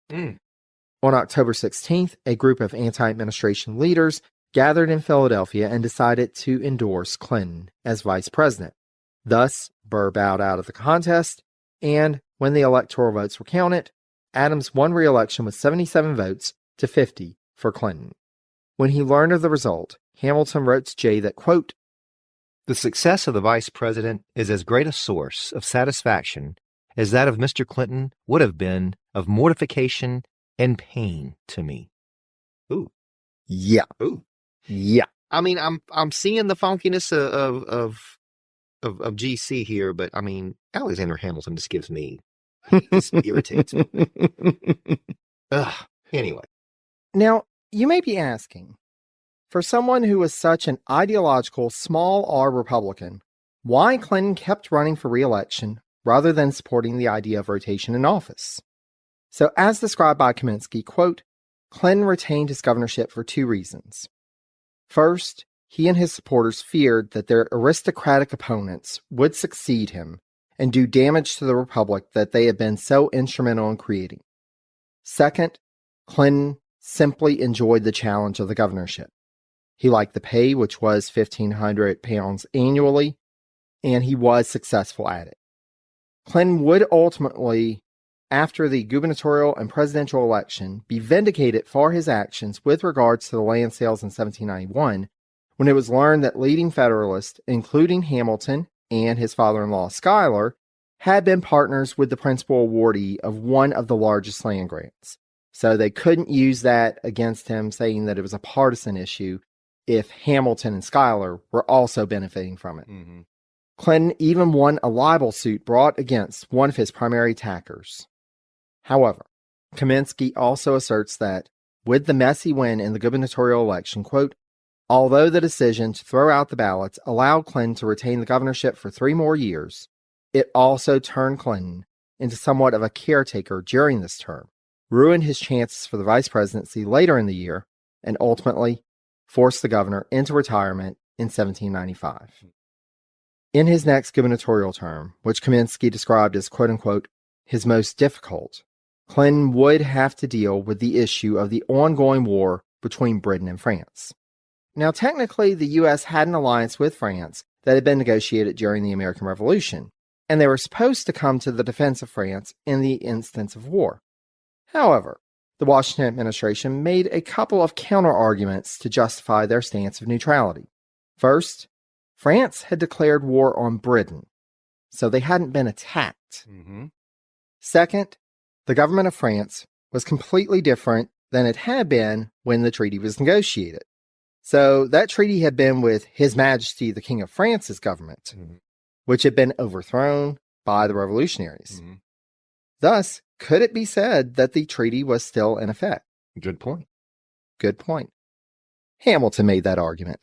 [SPEAKER 2] On October 16th, a group of anti-administration leaders gathered in Philadelphia and decided to endorse Clinton as vice president. Thus, Burr bowed out of the contest, and when the electoral votes were counted, Adams won re-election with 77 votes to 50 for Clinton. When he learned of the result, Hamilton wrote to Jay that, quote,
[SPEAKER 3] the success of the vice president is as great a source of satisfaction as that of Mr. Clinton would have been of mortification and pain to me. Ooh.
[SPEAKER 2] Yeah.
[SPEAKER 3] Ooh.
[SPEAKER 2] Yeah.
[SPEAKER 3] I mean, I'm seeing the funkiness of GC here, but I mean, Alexander Hamilton just gives me, just irritates me. Ugh. Anyway.
[SPEAKER 2] Now, you may be asking, for someone who was such an ideological small r Republican, why Clinton kept running for re-election rather than supporting the idea of rotation in office? So, as described by Kaminsky, quote, Clinton retained his governorship for 2 reasons. First, he and his supporters feared that their aristocratic opponents would succeed him and do damage to the republic that they had been so instrumental in creating. Second, Clinton simply enjoyed the challenge of the governorship. He liked the pay, which was £1,500 annually, and he was successful at it. Clinton would ultimately, after the gubernatorial and presidential election, be vindicated for his actions with regards to the land sales in 1791, when it was learned that leading Federalists, including Hamilton and his father-in-law Schuyler, had been partners with the principal awardee of one of the largest land grants. So they couldn't use that against him, saying that it was a partisan issue if Hamilton and Schuyler were also benefiting from it.
[SPEAKER 3] Mm-hmm.
[SPEAKER 2] Clinton even won a libel suit brought against one of his primary attackers. However, Kaminsky also asserts that, with the messy win in the gubernatorial election, quote, although the decision to throw out the ballots allowed Clinton to retain the governorship for 3 more years, it also turned Clinton into somewhat of a caretaker during this term, ruined his chances for the vice presidency later in the year, and ultimately forced the governor into retirement in 1795. In his next gubernatorial term, which Kaminsky described as, quote-unquote, his most difficult, Clinton would have to deal with the issue of the ongoing war between Britain and France. Now, technically, the U.S. had an alliance with France that had been negotiated during the American Revolution, and they were supposed to come to the defense of France in the instance of war. However, the Washington administration made a couple of counter-arguments to justify their stance of neutrality. First, France had declared war on Britain, so they hadn't been attacked. Second, the government of France was completely different than it had been when the treaty was negotiated. So that treaty had been with His Majesty the King of France's government, which had been overthrown by the revolutionaries. Thus, could it be said that the treaty was still in effect?
[SPEAKER 3] Good point.
[SPEAKER 2] Good point. Hamilton made that argument.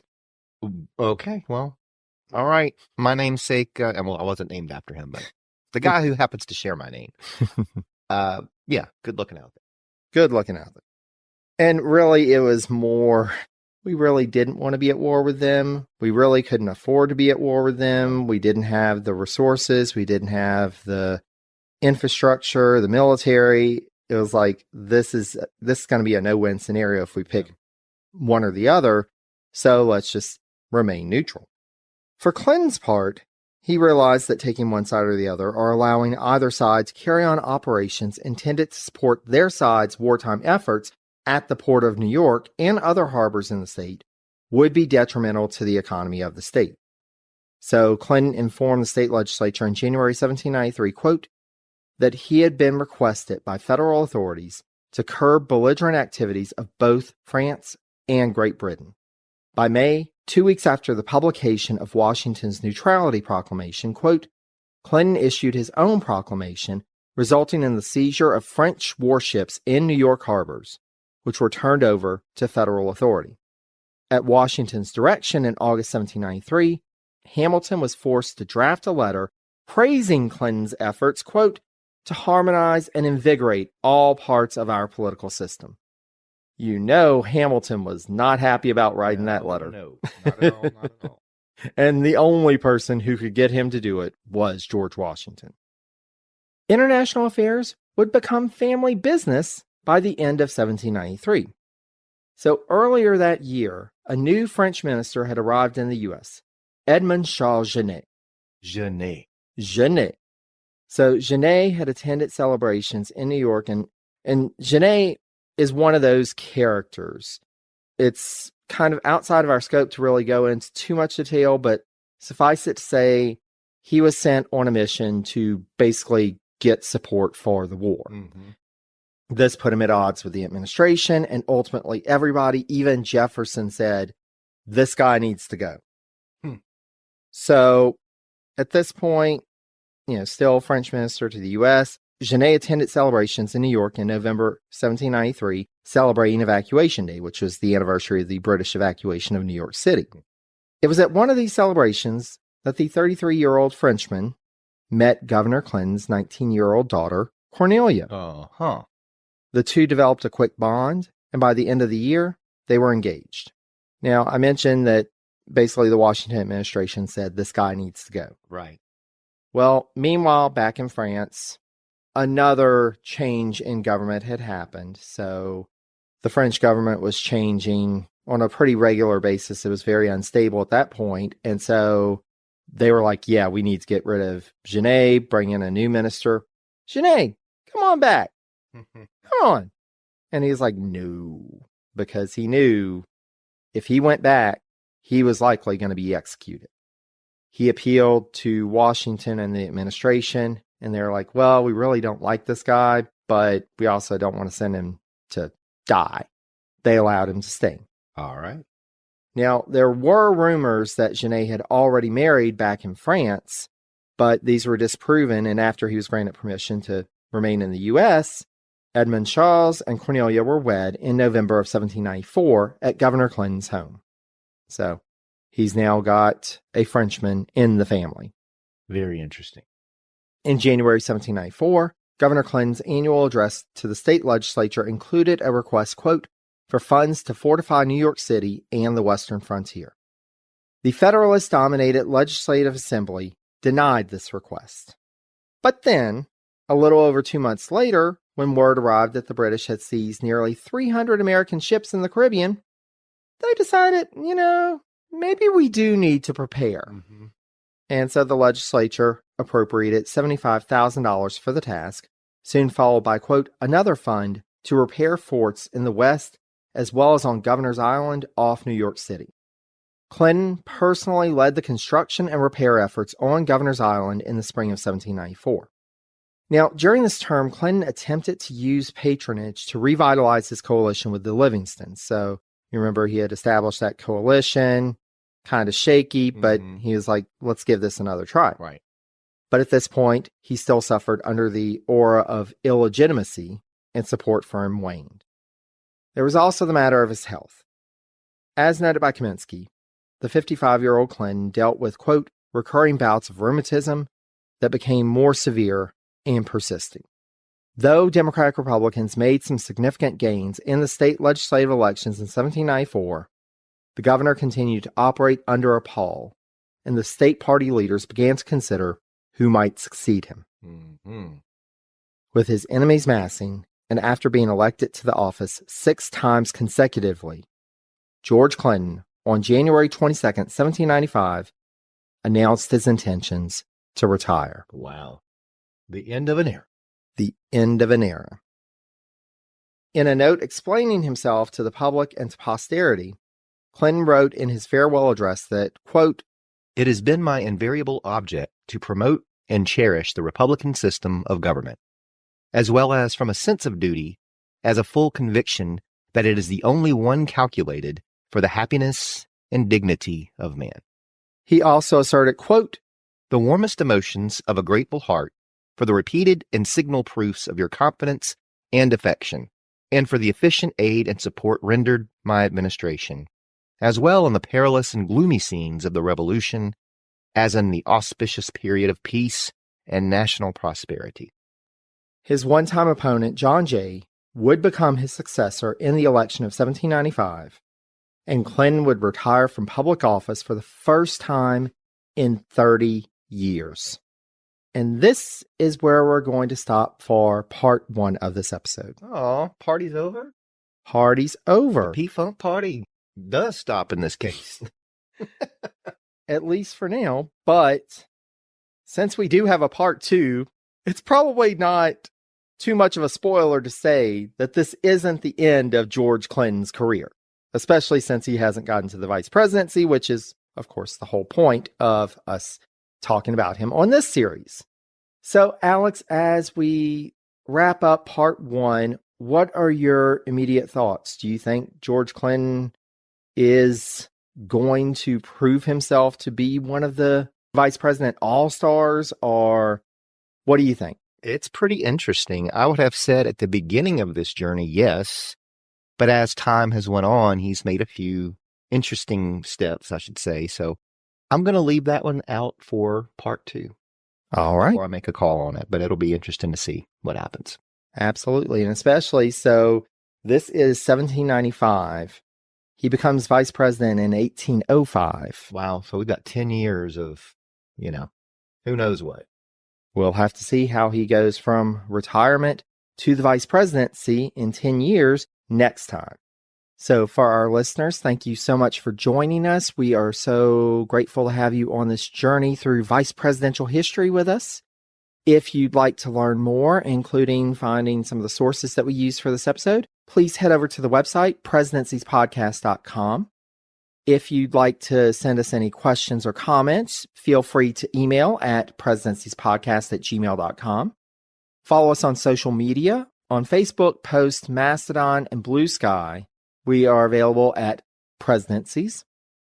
[SPEAKER 3] Okay, well, all right. My namesake, well, I wasn't named after him, but the guy who happens to share my name. Yeah, good looking out there.
[SPEAKER 2] Good looking out there. And really, it was more, we really didn't want to be at war with them. We really couldn't afford to be at war with them. We didn't have the resources. We didn't have the infrastructure, the military. It was like, this is going to be a no-win scenario if we pick one or the other. So let's just remain neutral. For Clinton's part, he realized that taking one side or the other, or allowing either side to carry on operations intended to support their side's wartime efforts at the port of New York and other harbors in the state, would be detrimental to the economy of the state. So Clinton informed the state legislature in January 1793, quote, that he had been requested by federal authorities to curb belligerent activities of both France and Great Britain. By May, 2 weeks after the publication of Washington's neutrality proclamation, quote, Clinton issued his own proclamation, resulting in the seizure of French warships in New York harbors, which were turned over to federal authority. At Washington's direction in August 1793, Hamilton was forced to draft a letter praising Clinton's efforts, quote, to harmonize and invigorate all parts of our political system. You know Hamilton was not happy about writing that letter.
[SPEAKER 3] No, not at all, not at all.
[SPEAKER 2] And the only person who could get him to do it was George Washington. International affairs would become family business by the end of 1793. So earlier that year, a new French minister had arrived in the U.S., Edmond Charles Genet. Genet. So Genet had attended celebrations in New York, and Genet is one of those characters. It's kind of outside of our scope to really go into too much detail, but suffice it to say, he was sent on a mission to basically get support for the war. This put him at odds with the administration, and ultimately everybody, even Jefferson, said, this guy needs to go. So at this point, still French minister to the U.S., Genet attended celebrations in New York in November 1793, celebrating Evacuation Day, which was the anniversary of the British evacuation of New York City. It was at one of these celebrations that the 33-year-old Frenchman met Governor Clinton's 19-year-old daughter, Cornelia. The two developed a quick bond, and by the end of the year, they were engaged. Now, I mentioned that basically the Washington administration said this guy needs to go.
[SPEAKER 3] Right.
[SPEAKER 2] Well, meanwhile, back in France, another change in government had happened. So the French government was changing on a pretty regular basis. It was very unstable at that point. And so they were like, yeah, we need to get rid of Genet, bring in a new minister. Genet, come on back. Come on. And he's like, no, because he knew if he went back, he was likely going to be executed. He appealed to Washington and the administration, and they're like, well, we really don't like this guy, but we also don't want to send him to die. They allowed him to stay.
[SPEAKER 3] All right.
[SPEAKER 2] Now, there were rumors that Genet had already married back in France, but these were disproven, and after he was granted permission to remain in the U.S., Edmond Charles and Cornelia were wed in November of 1794 at Governor Clinton's home. So he's now got a Frenchman in the family.
[SPEAKER 3] Very interesting.
[SPEAKER 2] In January 1794, Governor Clinton's annual address to the state legislature included a request, quote, for funds to fortify New York City and the western frontier. The Federalist-dominated Legislative Assembly denied this request. But then, a little over 2 months later, when word arrived that the British had seized nearly 300 American ships in the Caribbean, they decided, maybe we do need to prepare.
[SPEAKER 3] Mm-hmm.
[SPEAKER 2] And so the legislature appropriated $75,000 for the task, soon followed by, quote, another fund to repair forts in the West as well as on Governor's Island off New York City. Clinton personally led the construction and repair efforts on Governor's Island in the spring of 1794. Now, during this term, Clinton attempted to use patronage to revitalize his coalition with the Livingstons. So, you remember he had established that coalition, kind of shaky, but he was like, let's give this another try.
[SPEAKER 3] Right.
[SPEAKER 2] But at this point, he still suffered under the aura of illegitimacy, and support for him waned. There was also the matter of his health. As noted by Kaminsky, the 55-year-old Clinton dealt with, quote, recurring bouts of rheumatism that became more severe and persisting. Though Democratic Republicans made some significant gains in the state legislative elections in 1794, the governor continued to operate under a pall, and the state party leaders began to consider who might succeed him.
[SPEAKER 3] Mm-hmm.
[SPEAKER 2] With his enemies massing, and after being elected to the office 6 times consecutively, George Clinton, on January 22, 1795, announced his intentions to retire.
[SPEAKER 3] Wow. The end of an era.
[SPEAKER 2] The end of an era. In a note explaining himself to the public and to posterity, Clinton wrote in his farewell address that, quote,
[SPEAKER 3] it has been my invariable object to promote and cherish the Republican system of government, as well as from a sense of duty, as a full conviction that it is the only one calculated for the happiness and dignity of man.
[SPEAKER 2] He also asserted, quote,
[SPEAKER 3] the warmest emotions of a grateful heart for the repeated and signal proofs of your confidence and affection, and for the efficient aid and support rendered my administration, as well in the perilous and gloomy scenes of the Revolution, as in the auspicious period of peace and national prosperity.
[SPEAKER 2] His one-time opponent, John Jay, would become his successor in the election of 1795, and Clinton would retire from public office for the first time in 30 years. And this is where we're going to stop for part 1 of this episode.
[SPEAKER 3] Oh, party's over?
[SPEAKER 2] Party's over.
[SPEAKER 3] The P-Funk party does stop in this case.
[SPEAKER 2] At least for now. But since we do have a part 2, it's probably not too much of a spoiler to say that this isn't the end of George Clinton's career, especially since he hasn't gotten to the vice presidency, which is, of course, the whole point of us talking about him on this series. So, Alex, as we wrap up part 1, what are your immediate thoughts? Do you think George Clinton is going to prove himself to be one of the vice president all-stars, or what do you think?
[SPEAKER 3] It's pretty interesting. I would have said at the beginning of this journey, yes, but as time has went on, he's made a few interesting steps, I should say. So I'm going to leave that one out for part 2.
[SPEAKER 2] All right.
[SPEAKER 3] Before I make a call on it, but it'll be interesting to see what happens.
[SPEAKER 2] Absolutely. And especially so, this is 1795. He becomes vice president in 1805.
[SPEAKER 3] Wow. So we've got 10 years of, who knows what.
[SPEAKER 2] We'll have to see how he goes from retirement to the vice presidency in 10 years next time. So for our listeners, thank you so much for joining us. We are so grateful to have you on this journey through vice presidential history with us. If you'd like to learn more, including finding some of the sources that we use for this episode, please head over to the website, presidenciespodcast.com. If you'd like to send us any questions or comments, feel free to email at presidenciespodcast@gmail.com. Follow us on social media. On Facebook, Post, Mastodon, and Blue Sky, we are available at Presidencies.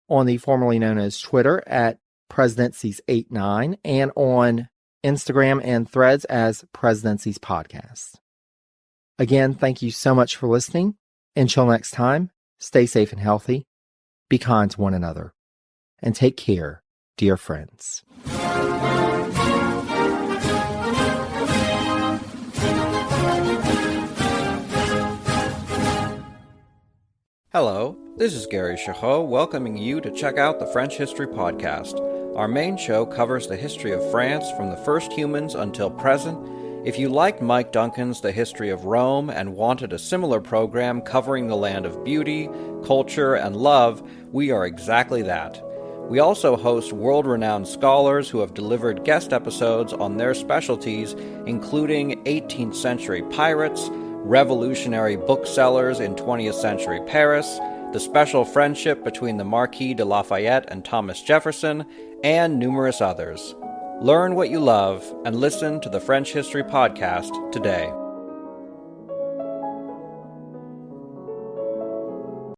[SPEAKER 2] On the formerly known as Twitter at Presidencies89, and on Instagram and Threads as Presidencies Podcast. Again, thank you so much for listening. Until next time, stay safe and healthy, be kind to one another, and take care, dear friends.
[SPEAKER 5] Hello, this is Gary Chahot welcoming you to check out the French History Podcast. Our main show covers the history of France from the first humans until present, If you liked Mike Duncan's The History of Rome and wanted a similar program covering the land of beauty, culture, and love, we are exactly that. We also host world-renowned scholars who have delivered guest episodes on their specialties, including 18th century pirates, revolutionary booksellers in 20th century Paris, the special friendship between the Marquis de Lafayette and Thomas Jefferson, and numerous others. Learn what you love and listen to the French History Podcast today.